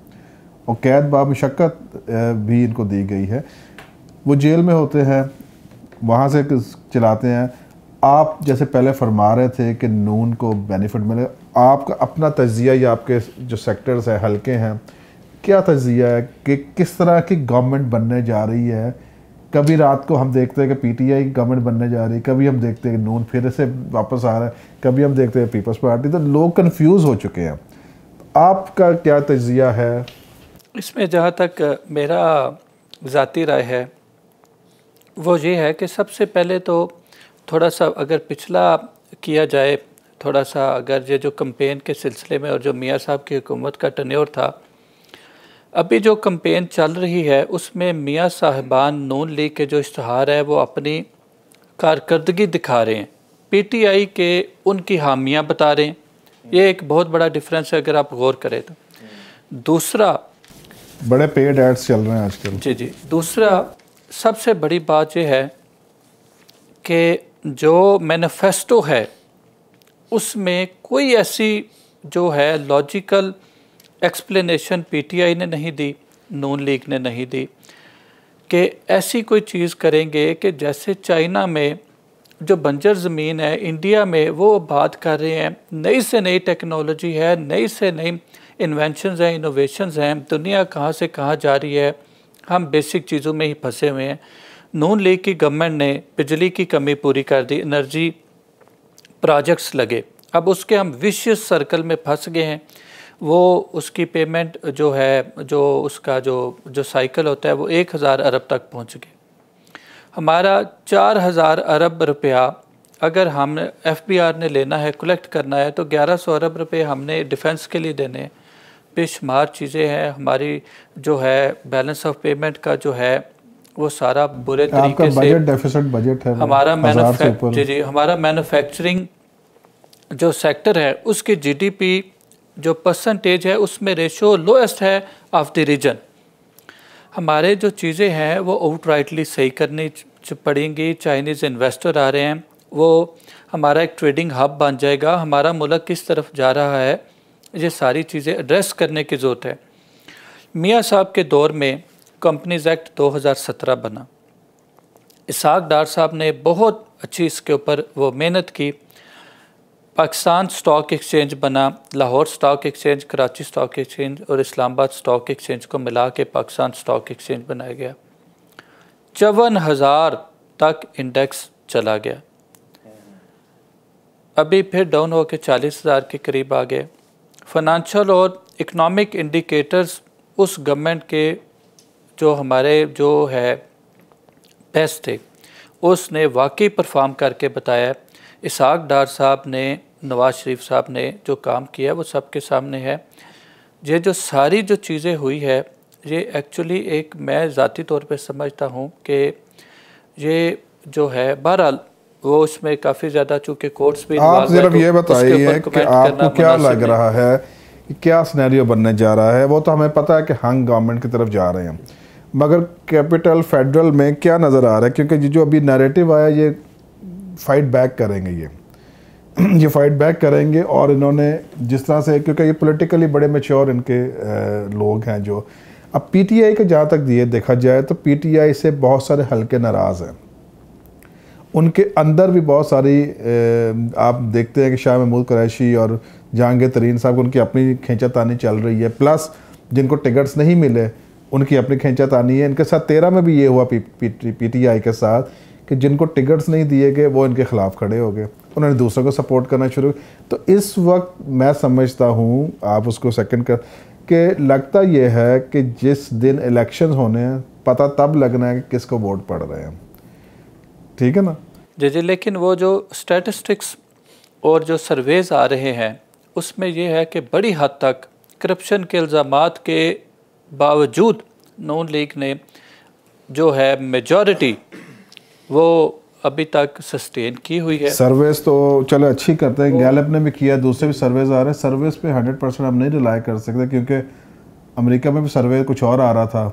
और कैद बामुशक्कत भी इनको दी गई है, वो जेल में होते हैं, वहाँ से चलाते हैं। आप जैसे पहले फरमा रहे थे कि नून को बेनिफिट मिले, आपका अपना तजिया या आपके जो सेक्टर्स हैं हल्के हैं, क्या तजिया है कि किस तरह की गवर्नमेंट बनने जा रही है? कभी रात को हम देखते हैं कि पीटीआई गवर्नमेंट बनने जा रही है, कभी हम देखते हैं कि नून फिर से वापस आ रहा है, कभी हम देखते हैं पीपल्स पार्टी, तो लोग कंफ्यूज हो चुके हैं। आपका क्या तजिया है
इसमें? जहाँ तक मेरा ज़ाती राय है वो ये है कि सबसे पहले तो थोड़ा सा अगर पिछला किया जाए, थोड़ा सा अगर ये जो कैंपेन के सिलसिले में और जो मियाँ साहब की हुकूमत का टन्योर था, अभी जो कैंपेन चल रही है उसमें मियाँ साहिबान नून लीग के जो इश्तहार है वो अपनी कारकर्दगी दिखा रहे हैं, पीटीआई के उनकी हामियाँ बता रहे हैं। ये एक बहुत बड़ा डिफरेंस है अगर आप गौर करें तो। दूसरा,
बड़े पेड एड्स चल रहे हैं आजकल।
जी, दूसरा सबसे बड़ी बात यह है कि जो मैनिफेस्टो है उसमें कोई ऐसी जो है लॉजिकल एक्सप्लेनेशन पीटीआई ने नहीं दी, नून लीग ने नहीं दी, कि ऐसी कोई चीज़ करेंगे कि जैसे चाइना में जो बंजर ज़मीन है, इंडिया में वो बात कर रहे हैं, नई से नई टेक्नोलॉजी है, नई से नई इन्वेंशंस हैं, इनोवेशंस हैं, दुनिया कहाँ से कहाँ जा रही है, हम बेसिक चीज़ों में ही फंसे हुए हैं। नून लीग की गवर्नमेंट ने बिजली की कमी पूरी कर दी, एनर्जी प्रोजेक्ट्स लगे, अब उसके हम विशियस सर्कल में फंस गए हैं। वो उसकी पेमेंट जो है, जो उसका जो साइकिल होता है वो 1000 अरब तक पहुंच गए। हमारा 4000 अरब रुपया अगर हम एफबीआर ने लेना है, कलेक्ट करना है, तो 1100 अरब रुपये हमने डिफेंस के लिए देने हैं। बेशुमार चीज़ें हैं। हमारी जो है बैलेंस ऑफ पेमेंट का जो है वो सारा बुरे तरीके से
बजट डेफिसिट बजट है।
हमारा हमारा मैन्युफैक्चरिंग जो सेक्टर है उसकी जीडीपी जो परसेंटेज है उसमें रेशो लोएस्ट है ऑफ द रीजन। हमारे जो चीज़ें हैं वो आउटराइटली सही करनी पड़ेंगी। चाइनीज़ इन्वेस्टर आ रहे हैं, वो हमारा एक ट्रेडिंग हब बन जाएगा। हमारा मुल्क किस तरफ जा रहा है, ये सारी चीज़ें एड्रेस करने की ज़रूरत है। मियाँ साहब के दौर में कंपनीज एक्ट 2017 बना। इसाक डार साहब ने बहुत अच्छी इसके ऊपर वो मेहनत की। पाकिस्तान स्टॉक एक्सचेंज बना, Lahore stock exchange, Karachi stock exchange और इस्लामाबाद स्टॉक एक्सचेंज को मिला के पाकिस्तान स्टॉक एक्सचेंज बनाया गया। 54,000 तक इंडेक्स चला गया, अभी फिर डाउन होकर 40,000 के करीब आ गए। फाइनेंशियल और इकनॉमिक इंडिकेटर्स उस गवर्नमेंट के जो हमारे जो है बेस्ट थे, उसने वाकई परफॉर्म करके बताया। इसहाक डार साहब ने, नवाज़ शरीफ साहब ने जो काम किया वो सबके सामने है। ये जो सारी जो चीज़ें हुई है ये एक्चुअली एक, मैं ज़ाती तौर पे समझता हूँ कि ये जो है बहरहाल वो उसमें काफ़ी ज़्यादा चूँकि कोर्ट्स भी,
आप सिर्फ ये बताइए कि आपको क्या लग रहा है कि क्या सिनेरियो बनने जा रहा है। वो तो हमें पता है कि हम गवर्नमेंट की तरफ जा रहे हैं, मगर कैपिटल फेडरल में क्या नज़र आ रहा है? क्योंकि जो अभी नैरेटिव आया ये फाइट बैक करेंगे, ये फाइट बैक करेंगे। और इन्होंने जिस तरह से, क्योंकि ये पॉलिटिकली बड़े मैच्योर इनके लोग हैं जो, अब पीटीआई का जहाँ तक ये देखा जाए तो पीटीआई से बहुत सारे हल्के नाराज़ हैं, उनके अंदर भी बहुत सारी आप देखते हैं कि शाह महमूद कुरैशी और जहांगीर तरीन साहब, उनकी अपनी खींचातानी चल रही है, प्लस जिनको टिकट्स नहीं मिले उनकी अपनी खींचातानी है। इनके साथ 13 में भी ये हुआ पीटीआई के साथ कि जिनको टिकट्स नहीं दिए गए वो इनके ख़िलाफ़ खड़े हो गए, उन्होंने दूसरों को सपोर्ट करना शुरू। तो इस वक्त मैं समझता हूँ, आप उसको सेकंड कर के, लगता ये है कि जिस दिन इलेक्शंस होने हैं पता तब लगना है कि किसको वोट पड़ रहे हैं, ठीक है ना
जी जी। लेकिन वो जो स्टैटिस्टिक्स और जो सर्वेज आ रहे हैं उसमें यह है कि बड़ी हद तक करप्शन के इल्ज़ामात के बावजूद नून लीग ने जो है मेजॉरिटी वो अभी तक सस्टेन की हुई है।
सर्वेस तो चलो अच्छी करते हैं, गैलप ने भी किया, दूसरे भी सर्वेज आ रहे हैं। सर्वेस पे 100% हम नहीं रिलाई कर सकते, क्योंकि अमेरिका में भी सर्वे कुछ और आ रहा था,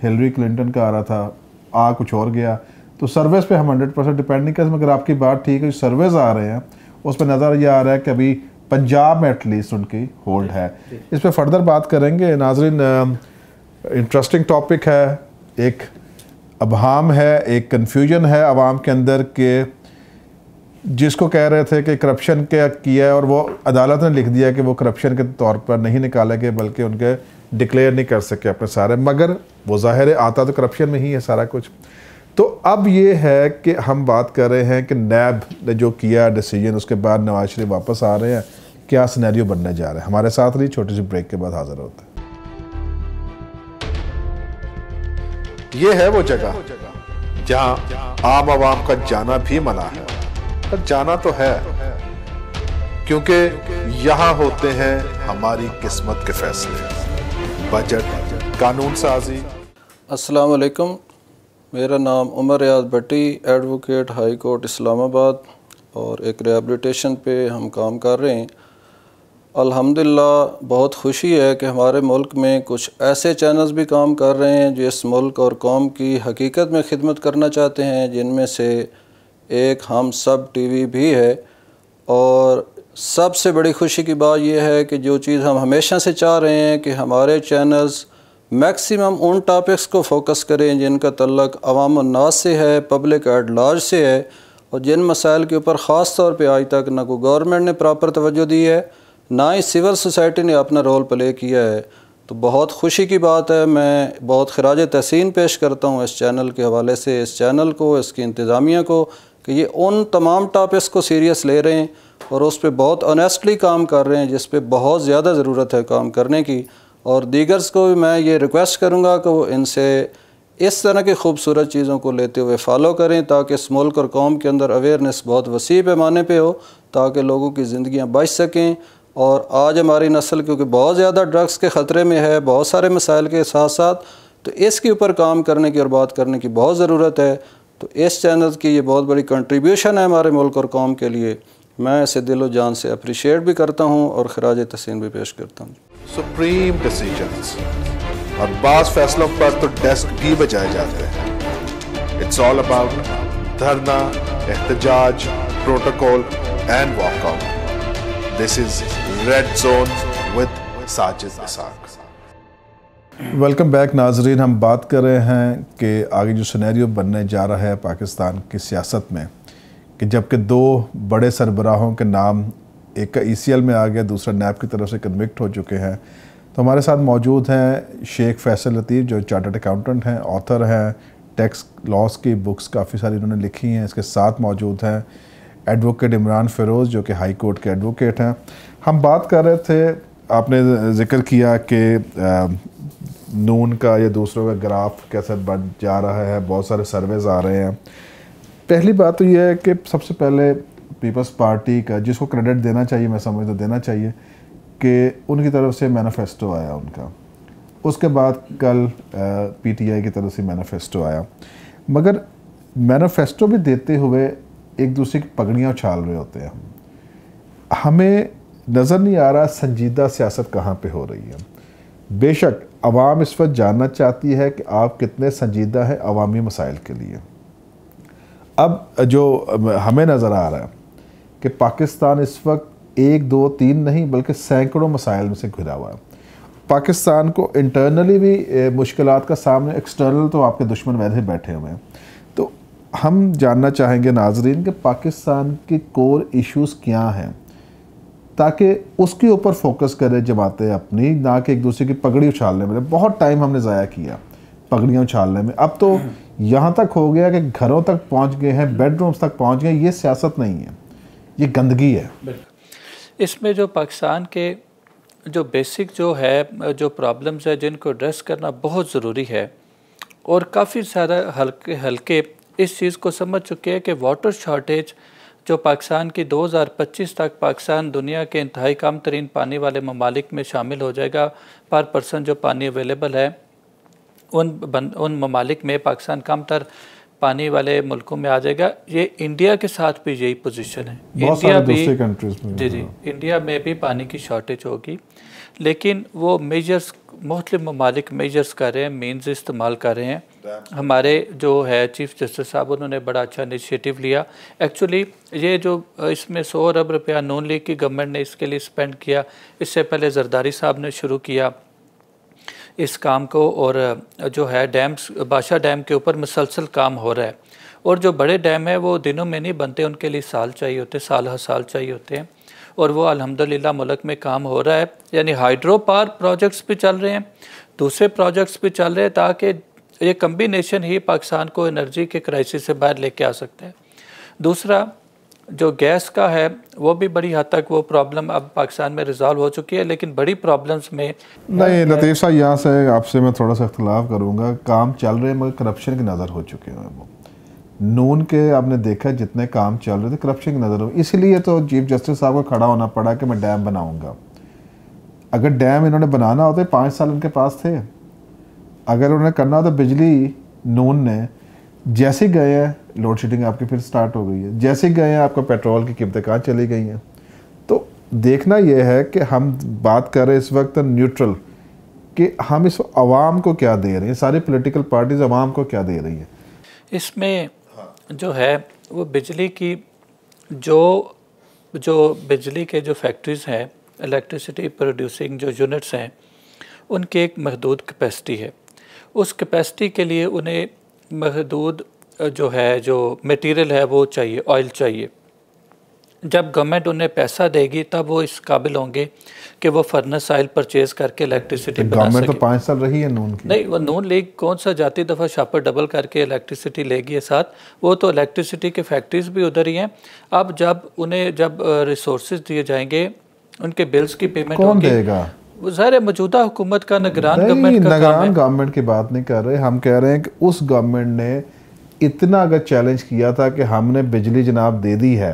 हिलरी क्लिंटन का आ रहा था, कुछ और गया। तो सर्वेस पे हम 100% डिपेंड नहीं कर सकते। मगर आपकी बात ठीक है, सर्वेज आ रहे हैं उस पर नज़र ये आ रहा है कि अभी पंजाब में एटलीस्ट उनकी होल्ड है। इस पर फर्दर बात करेंगे नाजरीन। इंटरेस्टिंग टॉपिक है, एक अबहाम है, एक कन्फ्यूजन है आवाम के अंदर के, जिसको कह रहे थे कि करप्शन क्या किया है और वो अदालत ने लिख दिया कि वो करप्शन के तौर पर नहीं निकाले गए, बल्कि उनके डिक्लेयर नहीं कर सके अपने सारे, मगर वो ज़ाहिर है आता तो करप्शन में ही है सारा कुछ। तो अब ये है कि हम बात कर रहे हैं कि नैब ने जो किया डिसीजन, उसके बाद नवाज शरीफ वापस आ रहे हैं, क्या सिनेरियो बनने जा रहा है। हमारे साथ रही, छोटी सी ब्रेक के बाद हाजिर होते हैं।
ये है वो जगह जहां आम आवाम का जाना भी मना है, पर जाना तो है, क्योंकि यहां होते हैं हमारी किस्मत के फैसले, बजट, कानून साजी।
अस्सलाम वालेकुम, मेरा नाम उमर रियाज भट्टी, एडवोकेट हाई कोर्ट इस्लामाबाद, और एक रिहैबिलिटेशन पे हम काम कर रहे हैं। अल्हम्दुलिल्लाह बहुत खुशी है कि हमारे मुल्क में कुछ ऐसे चैनल्स भी काम कर रहे हैं जो इस मुल्क और कौम की हकीकत में खिदमत करना चाहते हैं, जिनमें से एक हम सब टीवी भी है। और सबसे बड़ी खुशी की बात यह है कि जो चीज़ हम हमेशा से चाह रहे हैं कि हमारे चैनल्स मैक्सिमम उन टॉपिक्स को फोकस करें जिनका तल्लक अवाम उन्नास से है, पब्लिक एट लार्ज से है, और जिन मसाइल के ऊपर ख़ास तौर पे आज तक ना कोई गवर्नमेंट ने प्रॉपर तवज्जो दी है, ना ही सिविल सोसाइटी ने अपना रोल प्ले किया है। तो बहुत खुशी की बात है, मैं बहुत खराज तहसीन पेश करता हूँ इस चैनल के हवाले से, इस चैनल को, इसकी इंतज़ामिया को, कि ये उन तमाम टॉपिक्स को सीरियस ले रहे हैं और उस पर बहुत ऑनेस्टली काम कर रहे हैं, जिस पे बहुत ज़्यादा ज़रूरत है काम करने की। और दीगर्स को भी मैं ये रिक्वेस्ट करूँगा कि वो इनसे इस तरह की खूबसूरत चीज़ों को लेते हुए फॉलो करें, ताकि इस मुल्क और कौम के अंदर अवेयरनेस बहुत वसी पैमाने पे हो, ताकि लोगों की ज़िंदगियाँ बच सकें। और आज हमारी नस्ल क्योंकि बहुत ज़्यादा ड्रग्स के ख़तरे में है, बहुत सारे मसाइल के साथ साथ, तो इसके ऊपर काम करने की और बात करने की बहुत ज़रूरत है। तो इस चैनल की ये बहुत बड़ी कंट्रीब्यूशन है हमारे मुल्क और कौम के लिए। मैं इसे दिलो जान से अप्रिशिएट भी करता हूँ और खराज तहसीन भी पेश करता हूँ।
सुप्रीम डिसीजंस और बाज़ फैसलों पर तो डेस्क भी बजाए जाते हैं। इट्स ऑल अबाउट धरना, एहतजाज, protocol and walkout. This is red zone with Sajid Ishaq.
Welcome back नाजरीन। हम बात कर रहे हैं कि आगे जो सिनेरियो बनने जा रहा है पाकिस्तान की सियासत में, कि जबकि दो बड़े सरबराहों के नाम, एक का ECL में आ गया, दूसरा नैब की तरफ से कन्विक्ट हो चुके हैं। तो हमारे साथ मौजूद हैं शेख फैसल लतीफ़, जो चार्टर्ड अकाउंटेंट हैं, ऑथर हैं, टैक्स लॉस की बुक्स काफ़ी सारी उन्होंने लिखी हैं। इसके साथ मौजूद हैं एडवोकेट इमरान फ़िरोज़, जो कि हाई कोर्ट के एडवोकेट हैं। हम बात कर रहे थे, आपने ज़िक्र किया कि नून का या दूसरों का ग्राफ कैसे बन जा रहा है, बहुत सारे सर्वेज आ रहे हैं। पहली बात तो यह है कि सबसे पहले पीपल्स पार्टी का, जिसको क्रेडिट देना चाहिए, मैं समझता देना चाहिए, कि उनकी तरफ से मैनिफेस्टो आया उनका। उसके बाद कल पीटीआई की तरफ से मैनिफेस्टो आया, मगर मैनिफेस्टो भी देते हुए एक दूसरे की पगड़ियाँ उछाल रहे होते हैं। हमें नज़र नहीं आ रहा संजीदा सियासत कहाँ पे हो रही है। बेशक अवाम इस वक्त जानना चाहती है कि आप कितने संजीदा हैं अवामी मसाइल के लिए। अब जो हमें नज़र आ रहा है कि पाकिस्तान इस वक्त 1, 2, 3 नहीं बल्कि सैकड़ों मसाइल में से घिरा हुआ है। पाकिस्तान को इंटरनली भी मुश्किलात का सामने, एक्सटर्नल तो आपके दुश्मन वैसे बैठे हुए हैं। तो हम जानना चाहेंगे नाजरीन कि पाकिस्तान के कोर इश्यूज़ क्या हैं, ताकि उसके ऊपर फोकस करें जमातें अपनी, ना कि एक दूसरे की पगड़ी उछालने में। बहुत टाइम हमने ज़ाया किया पगड़ियाँ उछालने में। अब तो यहाँ तक हो गया कि घरों तक पहुँच गए हैं, बेडरूम्स तक पहुँच गए। ये सियासत नहीं है, ये गंदगी है।
इसमें जो पाकिस्तान के जो बेसिक जो है, जो प्रॉब्लम्स है, जिनको एड्रेस करना बहुत ज़रूरी है, और काफ़ी सारा हल्के इस चीज़ को समझ चुके हैं कि वाटर शॉर्टेज जो पाकिस्तान की 2025 तक पाकिस्तान दुनिया के इंतहाई कम तरीन पानी वाले ममालिक में शामिल हो जाएगा। पर पर्सन जो पानी अवेलेबल है उन ममालिक में पाकिस्तान कम तर पानी वाले मुल्कों में आ जाएगा। ये इंडिया के साथ भी यही पोजीशन है। इंडिया भी जी इंडिया में भी पानी की शॉर्टेज होगी, लेकिन वो मेजर्स मुख्तलिफ ममालिक मेजर्स कर रहे हैं, मीन्स इस्तेमाल कर रहे हैं। हमारे जो है चीफ जस्टिस साहब, उन्होंने बड़ा अच्छा इनिशिएटिव लिया। एक्चुअली ये जो इसमें 100 अरब रुपया नून लीग की गवर्नमेंट ने इसके लिए स्पेंड किया। इससे पहले जरदारी साहब ने शुरू किया इस काम को, और जो है डैम्स, बादशाह डैम के ऊपर मुसलसल काम हो रहा है। और जो बड़े डैम है वो दिनों में नहीं बनते, उनके लिए साल चाहिए होते, साल हर साल चाहिए होते हैं, और वो अल्हम्दुलिल्लाह मुल्क में काम हो रहा है। यानी हाइड्रो पावर प्रोजेक्ट्स भी चल रहे हैं, दूसरे प्रोजेक्ट्स भी चल रहे हैं, ताकि ये कम्बिनेशन ही पाकिस्तान को एनर्जी के क्राइसिस से बाहर लेके आ सकता है। दूसरा जो गैस का है वो भी बड़ी हद तक वो प्रॉब्लम अब पाकिस्तान में रिजॉल्व हो चुकी है, लेकिन बड़ी प्रॉब्लम्स में
नहीं। लतीफ़ साहब, यहाँ से आपसे मैं थोड़ा सा इख्तलाफ करूँगा। काम चल रहे हैं मगर करप्शन की नज़र हो चुके हैं। वो नून के आपने देखा जितने काम चल रहे थे करप्शन की नज़र हो, इसलिए तो चीफ जस्टिस साहब को खड़ा होना पड़ा कि मैं डैम बनाऊँगा। अगर डैम इन्होंने बनाना होता, 5 साल उनके पास थे। अगर उन्होंने करना होता, बिजली नून ने जैसे गए हैं, लोड शेडिंग आपकी फिर स्टार्ट हो गई है, जैसे गए हैं आपका पेट्रोल की कीमतें कहाँ चली गई हैं। तो देखना यह है कि हम बात कर रहे हैं इस वक्त न्यूट्रल, कि हम इस आवाम को क्या दे रहे हैं, सारी पॉलिटिकल पार्टीज आवाम को क्या दे रही है।
इसमें जो है वो बिजली की जो बिजली के जो फैक्ट्रीज़ हैं, इलेक्ट्रिसिटी प्रोड्यूसिंग जो यूनिट्स हैं, उनकी एक महदूद कैपेसिटी है। उस कैपेसिटी के लिए उन्हें महदूद जो मटेरियल है वो चाहिए, ऑयल चाहिए। जब गवर्नमेंट उन्हें पैसा देगी तब वो इस काबिल होंगे कि वो फर्नेस ऑयल परचेज करके इलेक्ट्रिसिटी बना सके।
गवर्नमेंट तो 5 साल रही है नून की।
नहीं, वो नून लीग कौन सा जाती दफ़ा शापर डबल करके इलेक्ट्रिसिटी लेगी है साथ। वो तो इलेक्ट्रिसिटी के फैक्ट्रीज भी उधर ही हैं। अब जब उन्हें रिसोर्सेज दिए जाएंगे, उनके बिल्स की पेमेंट
कौन देगा?
ज़ाहिर है मौजूदा हुकूमत का, निगरान गवर्नमेंट का काम है।
गवर्नमेंट की बात नहीं कर रहे, हम कह रहे हैं कि उस गवर्नमेंट ने इतना अगर चैलेंज किया था कि हमने बिजली जनाब दे दी है,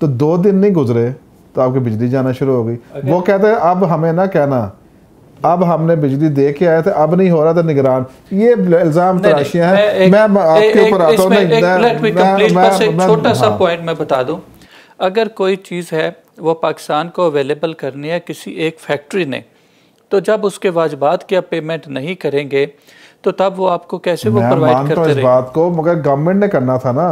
तो 2 दिन नहीं गुजरे तो आपकी बिजली जाना शुरू हो गई। वो कहते हैं अब हमें ना कहना, अब हमने बिजली दे के आए थे, अब नहीं हो रहा था निगरान। ये इल्ज़ाम तराशियां हैं। मैं आपके ऊपर आता हूँ।
छोटा सा पॉइंट मैं बता दूं, अगर कोई चीज़ है वो पाकिस्तान को अवेलेबल करनी है किसी एक फैक्ट्री ने, तो जब उसके वाजिबात की आप पेमेंट नहीं करेंगे तो तब वो आपको कैसे वो प्रोवाइड करते रहे।
इस बात को मगर गवर्नमेंट ने करना था ना।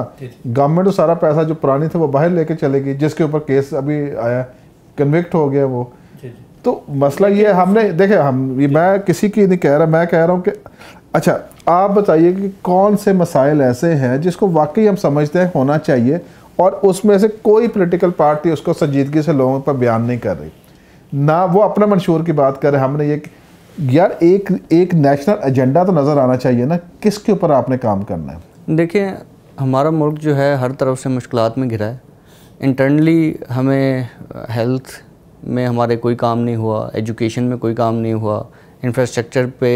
गवर्नमेंट तो सारा पैसा जो पुरानी थी वो बाहर लेके चलेगी, जिसके ऊपर केस अभी आया, कन्विक्ट हो गया वो। तो मसला ये हमने देखे, मैं किसी की नहीं कह रहा, मैं कह रहा हूँ कि अच्छा आप बताइए कि कौन से मसाइल ऐसे हैं जिसको वाकई हम समझते हैं होना चाहिए, और उसमें से कोई पॉलिटिकल पार्टी उसको संजीदगी से लोगों पर बयान नहीं कर रही, ना वो अपना मंशूर की बात कर रहे। हमने ये यार एक नेशनल एजेंडा तो नज़र आना चाहिए ना, किसके ऊपर आपने काम करना है।
देखिए, हमारा मुल्क जो है हर तरफ से मुश्किलात में घिरा है। इंटरनली हमें हेल्थ में हमारे कोई काम नहीं हुआ, एजुकेशन में कोई काम नहीं हुआ, इंफ्रास्ट्रक्चर पे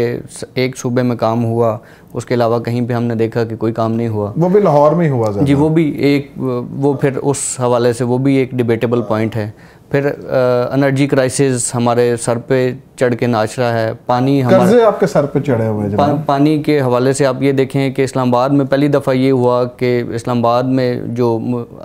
एक सूबे में काम हुआ, उसके अलावा कहीं पे हमने देखा कि कोई काम नहीं हुआ।
वो भी लाहौर में ही हुआ
जी, वो भी एक, वो फिर उस हवाले से वो भी एक डिबेटेबल पॉइंट है। फिर एनर्जी क्राइसिस हमारे सर पे चढ़ के नाच रहा है। पानी
कर्जे आपके सर पे चढ़े हुए हैं।
पानी के हवाले से आप ये देखें कि इस्लामाबाद में पहली दफ़ा ये हुआ कि इस्लामाबाद में जो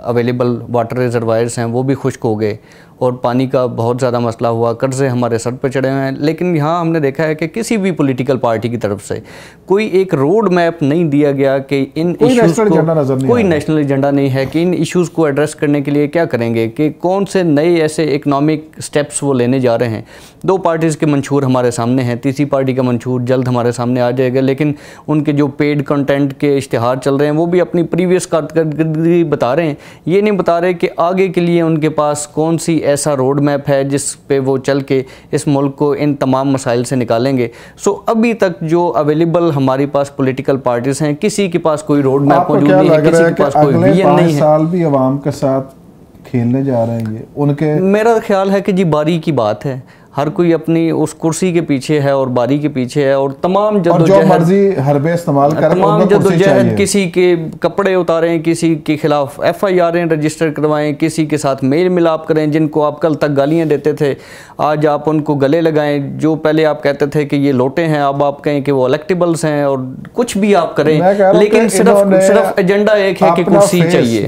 अवेलेबल वाटर रिजर्वायर्स हैं वो भी खुश्क हो गए और पानी का बहुत ज़्यादा मसला हुआ। कर्जे हमारे सर पे चढ़े हुए हैं। लेकिन यहाँ हमने देखा है कि किसी भी पॉलिटिकल पार्टी की तरफ से कोई एक रोड मैप नहीं दिया गया कि इन इश्यूज़ को, कोई नेशनल एजेंडा नहीं है कि इन इश्यूज़ को एड्रेस करने के लिए क्या करेंगे, कि कौन से नए ऐसे इकनॉमिक स्टेप्स वो लेने जा रहे हैं। दो पार्टीज़ के मंशूर हमारे सामने हैं, तीसरी पार्टी का मंशूर जल्द हमारे सामने आ जाएगा, लेकिन उनके जो पेड कंटेंट के इश्तिहार चल रहे हैं वो भी अपनी प्रीवियस कारकर्दगी बता रहे हैं। ये नहीं बता रहे कि आगे के लिए उनके पास कौन सी ऐसा रोड मैप है जिस पे वो चल के इस मुल्क को इन तमाम मसाइल से निकालेंगे। सो अभी तक जो अवेलेबल हमारे पास पॉलिटिकल पार्टीज हैं, किसी के पास कोई रोड मैप मौजूद नहीं है, किसी के पास कोई विजन नहीं है।
साल भी अवाम के साथ खेलने जा रहे हैं ये उनके,
मेरा ख्याल है कि जी बारी की बात है, हर कोई अपनी उस कुर्सी के पीछे है और बारी के पीछे है और तमाम
जद्दोजहद हरबे इस्तेमाल कर,
तमाम जद्दोजहद, किसी के कपड़े उतारें, किसी के खिलाफ FIR रजिस्टर करवाएं, किसी के साथ मेल मिलाप करें। जिनको आप कल तक गालियां देते थे आज आप उनको गले लगाएं। जो पहले आप कहते थे कि ये लोटे हैं अब आप कहें कि वो इलेक्टेबल्स हैं, और कुछ भी आप करें लेकिन सिर्फ एजेंडा एक है कि कुर्सी चाहिए।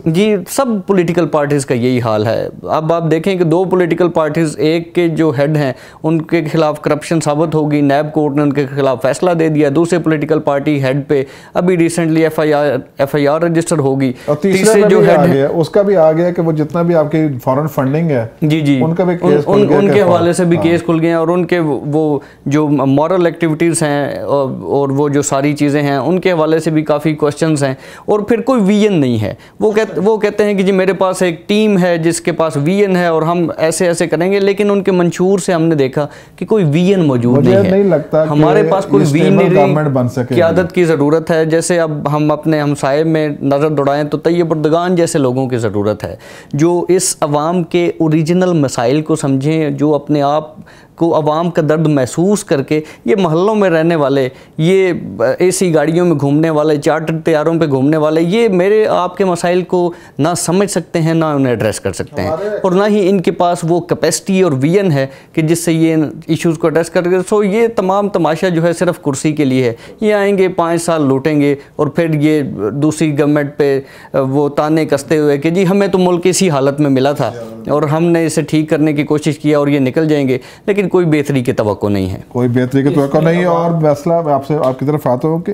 जी, सब पॉलिटिकल पार्टीज का यही हाल है। अब आप देखें कि दो पॉलिटिकल पार्टीज, एक के जो हेड हैं उनके खिलाफ करप्शन साबित होगी, नैब कोर्ट ने उनके खिलाफ फैसला दे दिया। दूसरे पॉलिटिकल पार्टी हेड पे अभी रिसेंटली FIR रजिस्टर होगी।
और तीसरे जो हेड है उसका भी आ गया कि वो जितना भी आपकी फॉरेन फंडिंग है,
जी जी,
उनका भी केस खुल गया,
उनके हवाले से भी केस खुल गए हैं और उनके वो जो मॉरल एक्टिविटीज हैं और वो जो सारी चीज़ें हैं उनके हवाले से भी काफ़ी क्वेश्चंस हैं। और फिर कोई विजन नहीं है। वो कहते हैं कि जी मेरे पास एक टीम है जिसके पास विजन है और हम ऐसे ऐसे करेंगे, लेकिन उनके मंशूर से हमने देखा कि कोई विजन मौजूद नहीं है।
नहीं लगता
हमारे पास कोई
गवर्नमेंट बन सके।
क़यादत की ज़रूरत है। जैसे अब हम अपने हमसाये में नज़र दौड़ाएं तो तैयब उर्दगान जैसे लोगों की ज़रूरत है जो इस अवाम के ओरिजिनल मसाइल को समझें, जो अपने आप को अवाम का दर्द महसूस करके, ये मोहल्लों में रहने वाले, ये AC गाड़ियों में घूमने वाले, चार्टर तैयारों पे घूमने वाले, ये मेरे आपके मसाइल को ना समझ सकते हैं, ना उन्हें एड्रेस कर सकते हैं, और ना ही इनके पास वो कैपेसिटी और विजन है कि जिससे ये इश्यूज़ को एड्रेस कर। सो ये तमाम तमाशा जो है सिर्फ कुर्सी के लिए है। ये आएंगे 5 साल लूटेंगे और फिर ये दूसरी गवर्नमेंट पे वो ताने कसते हुए कि जी हमें तो मुल्क इसी हालत में मिला था और हमने इसे ठीक करने की कोशिश किया और ये निकल जाएंगे, लेकिन कोई बेहतरी की तवक्को नहीं है,
कोई बेहतरी की तवक्को नहीं। और मसला आपसे आपकी तरफ आता हूँ कि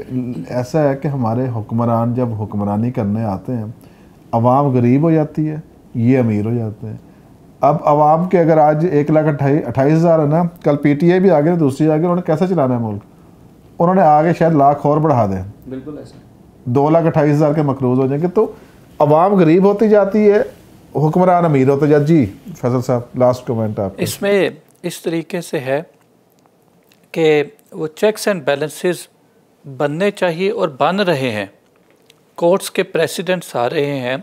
ऐसा है कि हमारे हुक्मरान जब हुक्मरानी करने आते हैं, अवाम गरीब हो जाती है, ये अमीर हो जाते हैं। अब अवाम के अगर आज 1,28,000 है ना, कल PTI भी आ गए, दूसरी आ गई, उन्होंने कैसे चलाना है मुल्क? उन्होंने आगे शायद लाख और बढ़ा दें,
बिल्कुल ऐसा
2,28,000 के मकरूज हो जाएंगे। तो अवाम गरीब होती जाती है, हुक्मरान अमीर होते जाते। जी फैसल साहब, लास्ट कमेंट आप।
इसमें इस तरीके से है कि वो चेक्स एंड बैलेंसेस बनने चाहिए और बन रहे हैं। कोर्ट्स के प्रेसिडेंट्स आ रहे हैं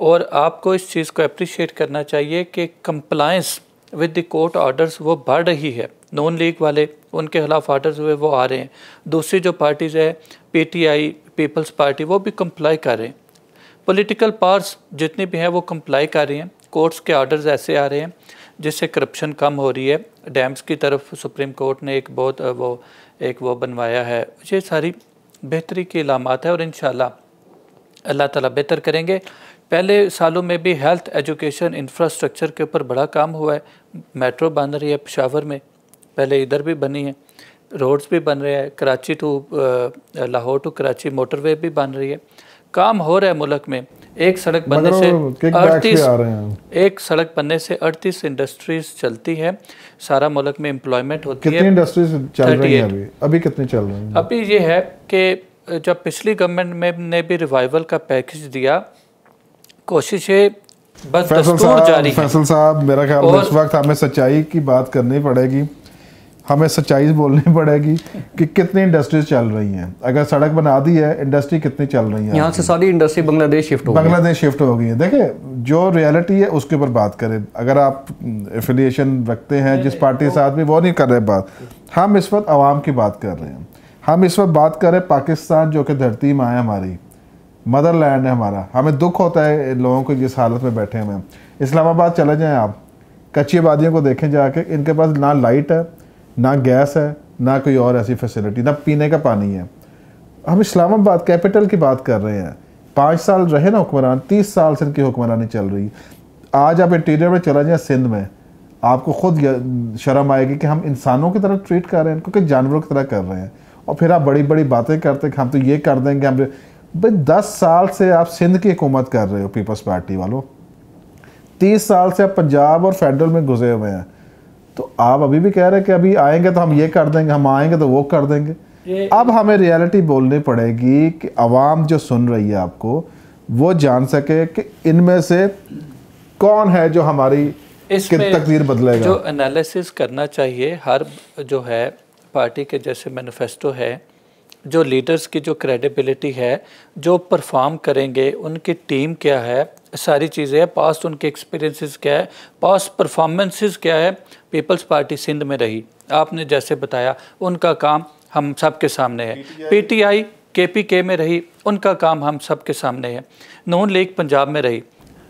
और आपको इस चीज़ को अप्रिशिएट करना चाहिए कि compliance with the court orders वो बढ़ रही है। नॉन लीग वाले, उनके खिलाफ ऑर्डर्स हुए वो आ रहे हैं। दूसरी जो पार्टीज़ है PTI पीपल्स पार्टी, वो भी कंप्लाई कर रहे हैं। पॉलिटिकल पार्ट्स जितनी भी हैं वो कंप्लाई कर रही हैं। कोर्ट्स के ऑर्डर्स ऐसे आ रहे हैं जिससे करप्शन कम हो रही है। डैम्स की तरफ सुप्रीम कोर्ट ने एक बहुत वो बनवाया है। ये सारी बेहतरी की इलामात है और इंशाल्लाह अल्लाह ताला बेहतर करेंगे। पहले सालों में भी हेल्थ, एजुकेशन, इंफ्रास्ट्रक्चर के ऊपर बड़ा काम हुआ है। मेट्रो बन रही है पेशावर में, पहले इधर भी बनी है, रोड्स भी बन रहे हैं, Karachi to Lahore to Karachi motorway भी बन रही है। काम हो रहा है मुल्क में। एक सड़क बनने से 38 इंडस्ट्रीज चलती है। सारा मुल्क में एम्प्लॉयमेंट होती है।
कितनी इंडस्ट्रीज चल रही हैं अभी कितनी चल रही हैं?
अभी ये है कि जब पिछली गवर्नमेंट में ने भी रिवाइवल का पैकेज दिया, कोशिशें बस दस्तूर जारी है।
फैसल साहब, मेरा ख्याल है इस वक्त हमें सच्चाई की बात करनी पड़ेगी। हमें सच्चाई बोलनी पड़ेगी कि कितनी इंडस्ट्रीज चल रही हैं। अगर सड़क बना दी है, इंडस्ट्री कितनी चल रही है?
यहाँ से सारी इंडस्ट्री बांग्लादेश शिफ्ट
हो गई है। देखिए जो रियलिटी है उसके ऊपर बात करें। अगर आप एफिलिएशन रखते हैं जिस पार्टी के साथ भी, वो नहीं कर रहे बात। हम इस वक्त आवाम की बात कर रहे हैं। हम इस वक्त बात कर रहे हैं पाकिस्तान, जो कि धरती माँ है हमारी, मदरलैंड है हमारा। हमें दुख होता है लोगों को जिस हालत में बैठे हुए हैं। इस्लामाबाद चले जाएं आप, कच्ची आबादियों को देखें जाके, इनके पास ना लाइट है, ना गैस है, ना कोई और ऐसी फैसिलिटी, ना पीने का पानी है। हम इस्लामाबाद कैपिटल की बात कर रहे हैं। 5 साल रहे ना हुक्मरान, 30 साल से इनकी हुक्मरानी चल रही। आज आप इंटीरियर में चला जाए सिंध में, आपको खुद शर्म आएगी कि हम इंसानों की तरह ट्रीट कर रहे हैं, क्योंकि जानवरों की तरह कर रहे हैं। और फिर आप बड़ी बड़ी बातें करते हैं कि हम तो ये कर देंगे। हम भाई 10 साल से आप सिंध की हुकूमत कर रहे हो पीपल्स पार्टी वालों, 30 साल से आप पंजाब और फेडरल में घुसे हुए हैं। तो आप अभी भी कह रहे हैं कि अभी आएंगे तो हम ये कर देंगे, हम आएंगे तो वो कर देंगे। अब हमें रियलिटी बोलनी पड़ेगी कि आवाम जो सुन रही है आपको, वो जान सके कि इनमें से कौन है जो हमारी तकदीर बदलेगा।
जो एनालिसिस करना चाहिए हर जो है पार्टी के, जैसे मैनिफेस्टो है, जो लीडर्स की जो क्रेडिबिलिटी है, जो परफॉर्म करेंगे, उनकी टीम क्या है, सारी चीज़ें हैं, पास्ट उनके एक्सपीरियंसेस क्या है, पास्ट परफॉर्मेंसेस क्या है। पीपल्स पार्टी सिंध में रही, आपने जैसे बताया, उनका काम हम सब के सामने है। पीटीआई केपीके में रही, उनका काम हम सब के सामने है। नून लीग पंजाब में रही,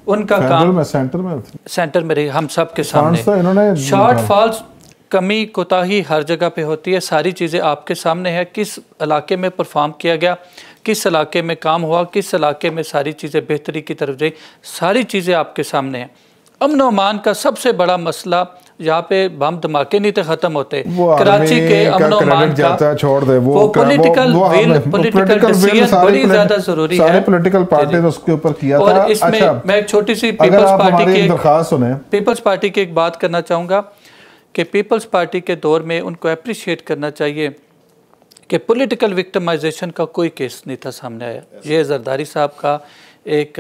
उनका काम सेंटर में रही, हम सब के सामने। शॉर्ट फॉल्स, कमी कोताही हर जगह पे होती है, सारी चीज़ें आपके सामने है। किस इलाके में परफॉर्म किया गया, किस इलाके में काम हुआ, किस इलाके में सारी चीज़ें बेहतरी की तरफ गई, सारी चीज़ें आपके सामने हैं। अमन और अमान का सबसे बड़ा मसला, यहाँ पे बम धमाके नहीं तो ख़त्म होते। कराची के अमन और अमान का
छोड़ दे,
वो पॉलिटिकल डिसीजन बड़ी ज़्यादा ज़रूरी है।
पॉलिटिकल पार्टी ने उसके ऊपर किया था।
और इसमें मैं एक छोटी सी पीपल्स पार्टी की एक बात करना चाहूँगा कि पीपल्स पार्टी के दौर में उनको अप्रिशिएट करना चाहिए कि पॉलिटिकल विक्टिमाइजेशन का कोई केस नहीं था सामने आया। ये जरदारी साहब का एक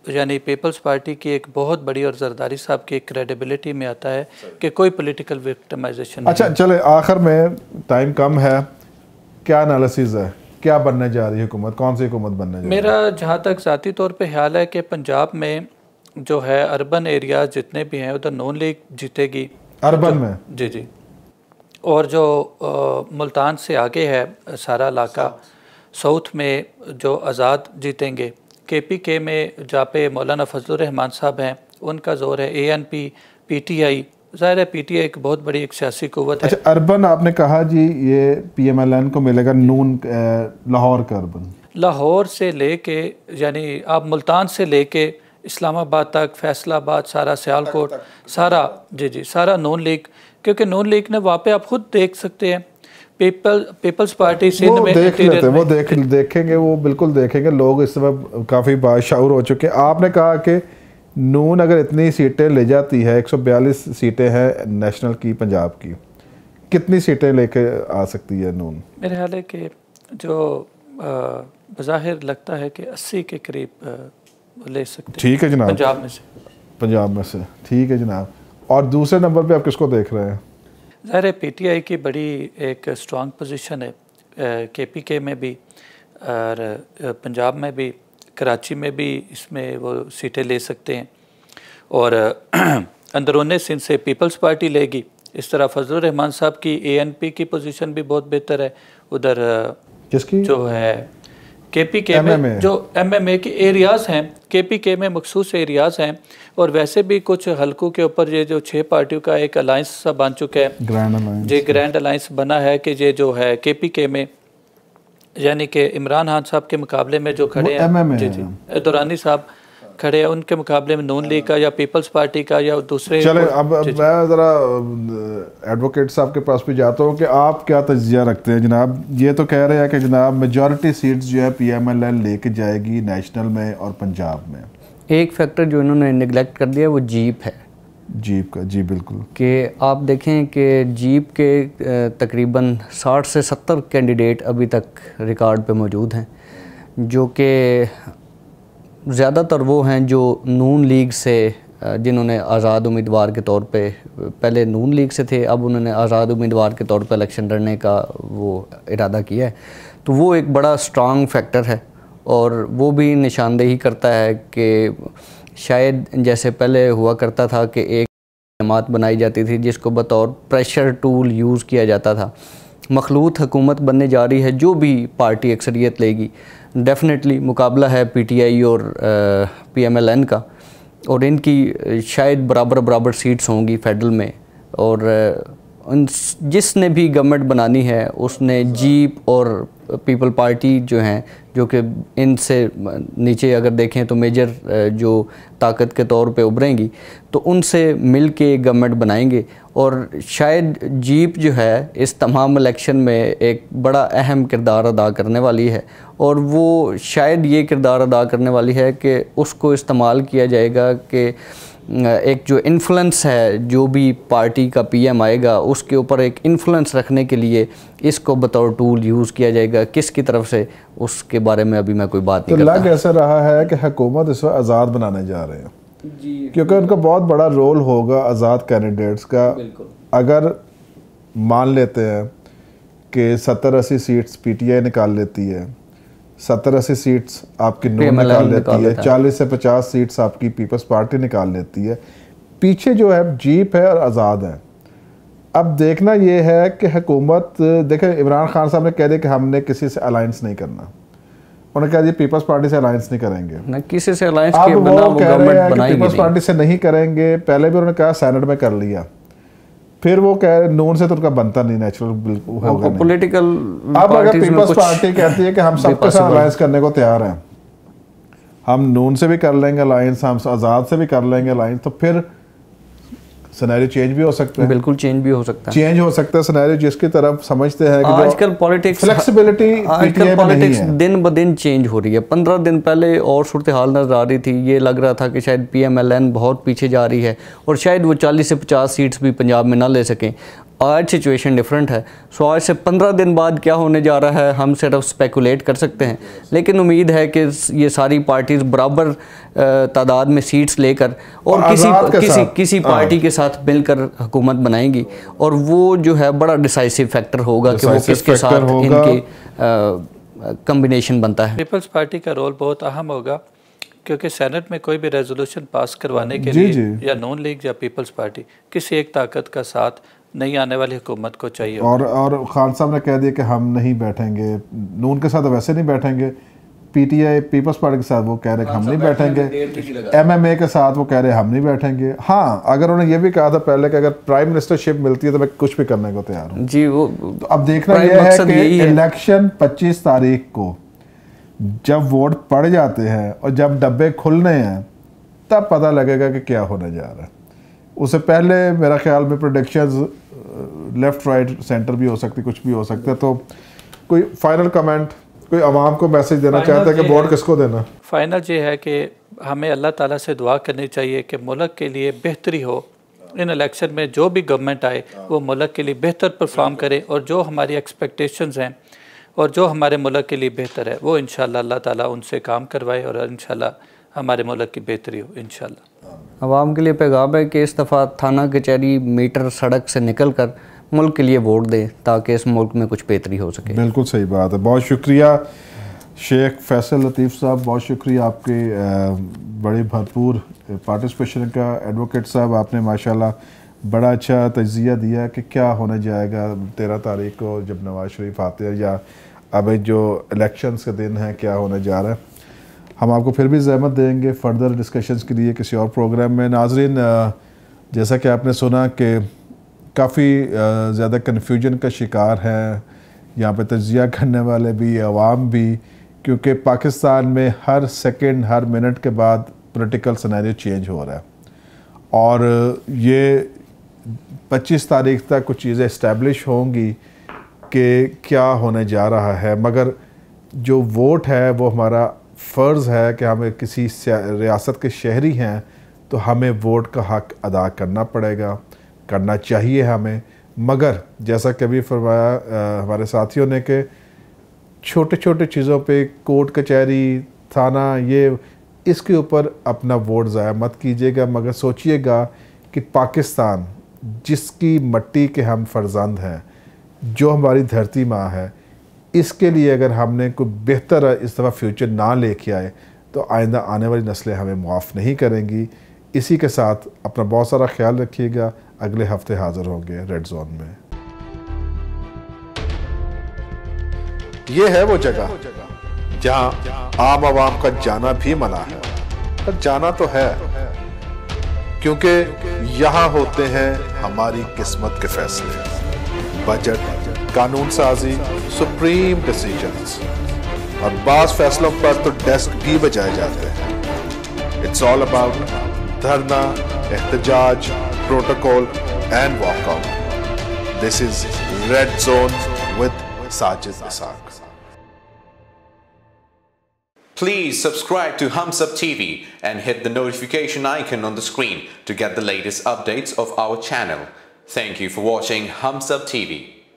यानी पीपल्स पार्टी की एक बहुत बड़ी, और जरदारी साहब की एक क्रेडिबिलिटी में आता है कि कोई पॉलिटिकल विक्टिमाइजेशन।
अच्छा चले, आखिर में टाइम कम है, क्या एनालिसिस है, क्या बनने जा रही है हुकूमत, कौन सी हुकूमत बनने जा रही है?
मेरा जहाँ तक ज़ाती तौर पे ख्याल है कि पंजाब में जो है अर्बन एरियाज जितने भी हैं उधर नून लीग जीतेगी
अर्बन में।
जी। और जो मुल्तान से आगे है सारा इलाका, साउथ में जो आज़ाद जीतेंगे। केपीके में जहाँ पे मौलाना फजलुर रहमान साहब हैं, उनका जोर है। एएनपी, पीटीआई, ज़ाहिर है पीटीआई एक बहुत बड़ी एक सियासी कुव्वत है।
अच्छा, अर्बन आपने कहा जी, ये पीएमएलएन को मिलेगा नून लाहौर का अर्बन,
लाहौर से लेके यानी आप मुल्तान से लेके इस्लामाबाद तक, फैसलाबाद, सारा सियालकोट, सारा जी सारा नून लीग। क्योंकि नून लीग ने वहाँ पे आप खुद देख सकते हैं पीपल्स पार्टी सिंध में
देखेंगे, वो बिल्कुल देखेंगे। लोग इस समय काफ़ी बाशाऊर हो चुके हैं। आपने कहा कि नून अगर इतनी सीटें ले जाती है, 142 सीटें हैं नेशनल की पंजाब की, कितनी सीटें लेके आ सकती है नून?
मेरे ख्याल है कि जो बज़ाहिर लगता है कि 80 के करीब ले सकते हैं।
ठीक है जनाब, पंजाब में से ठीक है जनाब। और दूसरे नंबर पे आप किसको देख रहे हैं?
ज़ाहिर है पीटीआई की बड़ी एक स्ट्रॉन्ग पोजीशन है, केपीके में भी और पंजाब में भी, कराची में भी इसमें वो सीटें ले सकते हैं। और अंदरूनी सिंध से पीपल्स पार्टी लेगी। इस तरह फजलुर रहमान साहब की एएनपी की पोजीशन भी बहुत बेहतर है। उधर
किसकी
जो है केपीके में जो एमएमए के एरियाज़ हैं, केपीके में मखसूस एरियाज़ हैं। और वैसे भी कुछ हलकों के ऊपर ये जो 6 पार्टियों का एक अलायंस सा बन चुका है, ग्रैंड अलायंस बना है कि ये जो है केपीके में यानी कि इमरान खान साहब के मुकाबले में जो खड़े हैं, जी दुरानी साहब खड़े हैं, उनके मुकाबले में नून लीग का या पीपल्स पार्टी का या दूसरे।
चले अब मैं ज़रा एडवोकेट साहब के पास भी जाता हूँ कि आप क्या तज्जिया रखते हैं जनाब। ये तो कह रहे हैं कि जनाब मेजॉरिटी सीट्स जो है पीएमएलएन लेके जाएगी नेशनल में और पंजाब में। एक
फैक्टर जो इन्होंने निगलेक्ट कर दिया वो जीप है।
जीप का, जी बिल्कुल, कि
आप देखें कि जीप के तकरीबन 60 से 70 कैंडिडेट अभी तक रिकॉर्ड पे मौजूद हैं, जो कि ज़्यादातर वो हैं जो नून लीग से जिन्होंने आज़ाद उम्मीदवार के तौर पे, पहले नून लीग से थे, अब उन्होंने आज़ाद उम्मीदवार के तौर पे इलेक्शन लड़ने का वो इरादा किया है, तो वो एक बड़ा स्ट्रांग फैक्टर है। और वो भी निशानदेही करता है कि शायद जैसे पहले हुआ करता था कि एक जमात बनाई जाती थी जिसको बतौर प्रेशर टूल यूज़ किया जाता था, मखलूत हुकूमत बनने जा रही है। जो भी पार्टी अक्सरियत लेगी, डेफिनेटली मुकाबला है पीटीआई और पीएमएलएन का, और इनकी शायद बराबर बराबर सीट्स होंगी फेडरल में। और जिसने भी गवर्नमेंट बनानी है उसने जीप और पीपल पार्टी जो हैं, जो कि इनसे नीचे अगर देखें तो मेजर जो ताकत के तौर पे उभरेंगी, तो उनसे मिल के गवर्नमेंट बनाएंगे। और शायद जीप जो है इस तमाम इलेक्शन में एक बड़ा अहम किरदार अदा करने वाली है, और वो शायद ये किरदार अदा करने वाली है कि उसको इस्तेमाल किया जाएगा कि एक जो इन्फ्लुएंस है, जो भी पार्टी का पीएम आएगा उसके ऊपर एक इन्फ्लुएंस रखने के लिए इसको बतौर टूल यूज़ किया जाएगा। किसकी तरफ से, उसके बारे में अभी मैं कोई बात नहीं करता।
लग ऐसा रहा है कि हुकूमत इस वक्त आज़ाद बनाने जा रहे हैं जी, क्योंकि उनका बहुत बड़ा रोल होगा आज़ाद कैंडिडेट्स का। अगर मान लेते हैं कि 70-80 सीट्स पीटीआई निकाल लेती है, 70-80 सीट्स आपकी नून निकाल लेती है, 40 से 50 सीट्स आपकी पीपल्स पार्टी निकाल लेती है, पीछे जो है जीप है और आज़ाद है। अब देखना ये है कि हुकूमत, देखें इमरान खान साहब ने कह दिया कि हमने किसी से अलायंस नहीं करना, उन्होंने कहा जी पीपल्स पार्टी से अलायंस नहीं करेंगे,
ना किसी से अलायंस
के
बिना वो गवर्नमेंट बनाएंगे।
पीपल्स पार्टी से नहीं करेंगे, पहले भी उन्होंने कहा सेनेट में कर लिया, फिर वो कह रहे नून से तो उनका बनता नहीं, नेचुरल बिल्कुल होगा
पॉलिटिकल।
अब अगर पीपल्स पार्टी कहती है कि हम सबके साथ अलायंस करने को तैयार हैं, हम नून से भी कर लेंगे अलायंस, हम आज़ाद से भी कर लेंगे अलायंस, तो फिर सिनेरियो चेंज भी हो सकता है।
बिल्कुल चेंज भी हो सकता है,
चेंज हो सकता है सिनेरियो, जिसकी तरफ समझते हैं कि
आजकल पॉलिटिक्स
फ्लेक्सिबिलिटी,
आजकल पॉलिटिक्स दिन ब दिन चेंज हो रही है। 15 दिन पहले और सूरत हाल नजर आ रही थी, ये लग रहा था कि शायद पीएमएलएन बहुत पीछे जा रही है और शायद वो 40 से 50 सीट्स भी पंजाब में ना ले सकें। आज सिचुएशन डिफरेंट है। सो आज से 15 दिन बाद क्या होने जा रहा है हम सिर्फ स्पेकुलेट कर सकते हैं, लेकिन उम्मीद है कि ये सारी पार्टीज बराबर तादाद में सीट्स लेकर और किसी पार्टी के साथ मिलकर हुकूमत बनाएंगी, और वो जो है बड़ा डिसाइसिव फैक्टर होगा कि वो किसके साथ इनके कम्बिनेशन बनता है।
पीपल्स पार्टी का रोल बहुत अहम होगा, क्योंकि सेनेट में कोई भी रेजोल्यूशन पास करवाने के लिए या नॉन लीग या पीपल्स पार्टी किसी एक ताकत का साथ नहीं आने वाली हुकूमत को चाहिए।
और खान साहब ने कह दिया कि हम नहीं बैठेंगे, नून के साथ वैसे नहीं बैठेंगे, पीटीआई पीपल्स पार्टी के साथ वो कह रहे हैं कि हम नहीं बैठेंगे, एमएमए के साथ वो कह रहे हैं हम नहीं बैठेंगे। हाँ, अगर उन्होंने ये भी कहा था पहले कि अगर प्राइम मिनिस्टरशिप मिलती है तो मैं कुछ भी करने को तैयार हूँ
जी। वो
तो अब देखना यह है कि इलेक्शन 25 तारीख को जब वोट पड़ जाते हैं और जब डब्बे खुलने हैं तब पता लगेगा कि क्या होने जा रहा है। उससे पहले मेरा ख्याल में प्रेडिक्शंस लेफ्ट राइट सेंटर भी हो सकती, कुछ भी हो सकता है। तो कोई फाइनल कमेंट, कोई आवाम को मैसेज देना चाहता है कि वोट किसको देना?
फाइनल ये है कि हमें अल्लाह ताला से दुआ करनी चाहिए कि मुल्क के लिए बेहतरी हो। इन इलेक्शन में जो भी गवर्नमेंट आए वो मुल्क के लिए बेहतर परफॉर्म करे, और जो हमारी एक्सपेक्टेशंस हैं और जो हमारे मुल्क के लिए बेहतर है वो इंशाल्लाह अल्लाह ताला उनसे काम करवाए और इंशाल्लाह हमारे मुल्क की बेहतरी हो इंशाल्लाह।
आवाम के लिए पैगाम है कि इस दफ़ा थाना कचहरी मीटर सड़क से निकल कर मुल्क के लिए वोट दें ताकि इस मुल्क में कुछ बेहतरी हो सके।
बिल्कुल सही बात है। बहुत शुक्रिया शेख फैसल लतीफ़ साहब, बहुत शुक्रिया आपके बड़ी भरपूर पार्टिसिपेशन का। एडवोकेट साहब, आपने माशाल्लाह बड़ा अच्छा तज्ज़िया दिया कि क्या होने जाएगा 13 तारीख को जब नवाज़ शरीफ आते हैं, या अब जो इलेक्शंस के दिन हैं क्या होने जा रहा है। हम आपको फिर भी ज़हमत देंगे फर्दर डिस्कशंस के लिए किसी और प्रोग्राम में। नाज़रीन, जैसा कि आपने सुना कि काफ़ी ज़्यादा कन्फ्यूजन का शिकार हैं यहाँ पे तज्ज़िया करने वाले भी, आवाम भी, क्योंकि पाकिस्तान में हर सेकंड हर मिनट के बाद पॉलिटिकल सिनेरियो चेंज हो रहा है और ये 25 तारीख तक कुछ चीज़ें इस्टेब्लिश होंगी कि क्या होने जा रहा है। मगर जो वोट है वो हमारा फ़र्ज़ है कि हमें किसी रियासत के शहरी हैं तो हमें वोट का हक़ अदा करना पड़ेगा, करना चाहिए हमें। मगर जैसा कभी फरमाया हमारे साथियों ने कि छोटे छोटे चीज़ों पे कोर्ट कचहरी थाना ये इसके ऊपर अपना वोट ज़ाया मत कीजिएगा, मगर सोचिएगा कि पाकिस्तान जिसकी मट्टी के हम फर्जंद हैं, जो हमारी धरती माँ है, इसके लिए अगर हमने कोई बेहतर इस दफ़ा फ्यूचर ना लेके आए तो आइंदा आने वाली नस्लें हमें मुआफ़ नहीं करेंगी। इसी के साथ अपना बहुत सारा ख्याल रखिएगा। अगले हफ्ते हाज़िर होंगे रेड जोन में।
ये है वो जगह जहां आम आवाम का जाना भी मना है, पर जाना तो है, क्योंकि यहां होते हैं हमारी किस्मत के फैसले। बजट, कानून साजी, सुप्रीम डिसीजंस और बास फैसलों पर तो डेस्क भी बजाए जाते हैं। इट्स ऑल अबाउट धरना, एहतजाज, protocol and walkout. This is red zone with Sajid Ishaq.
Please subscribe to Hums Up TV and hit the notification icon on the screen to get the latest updates of our channel. Thank you for watching Hums Up TV.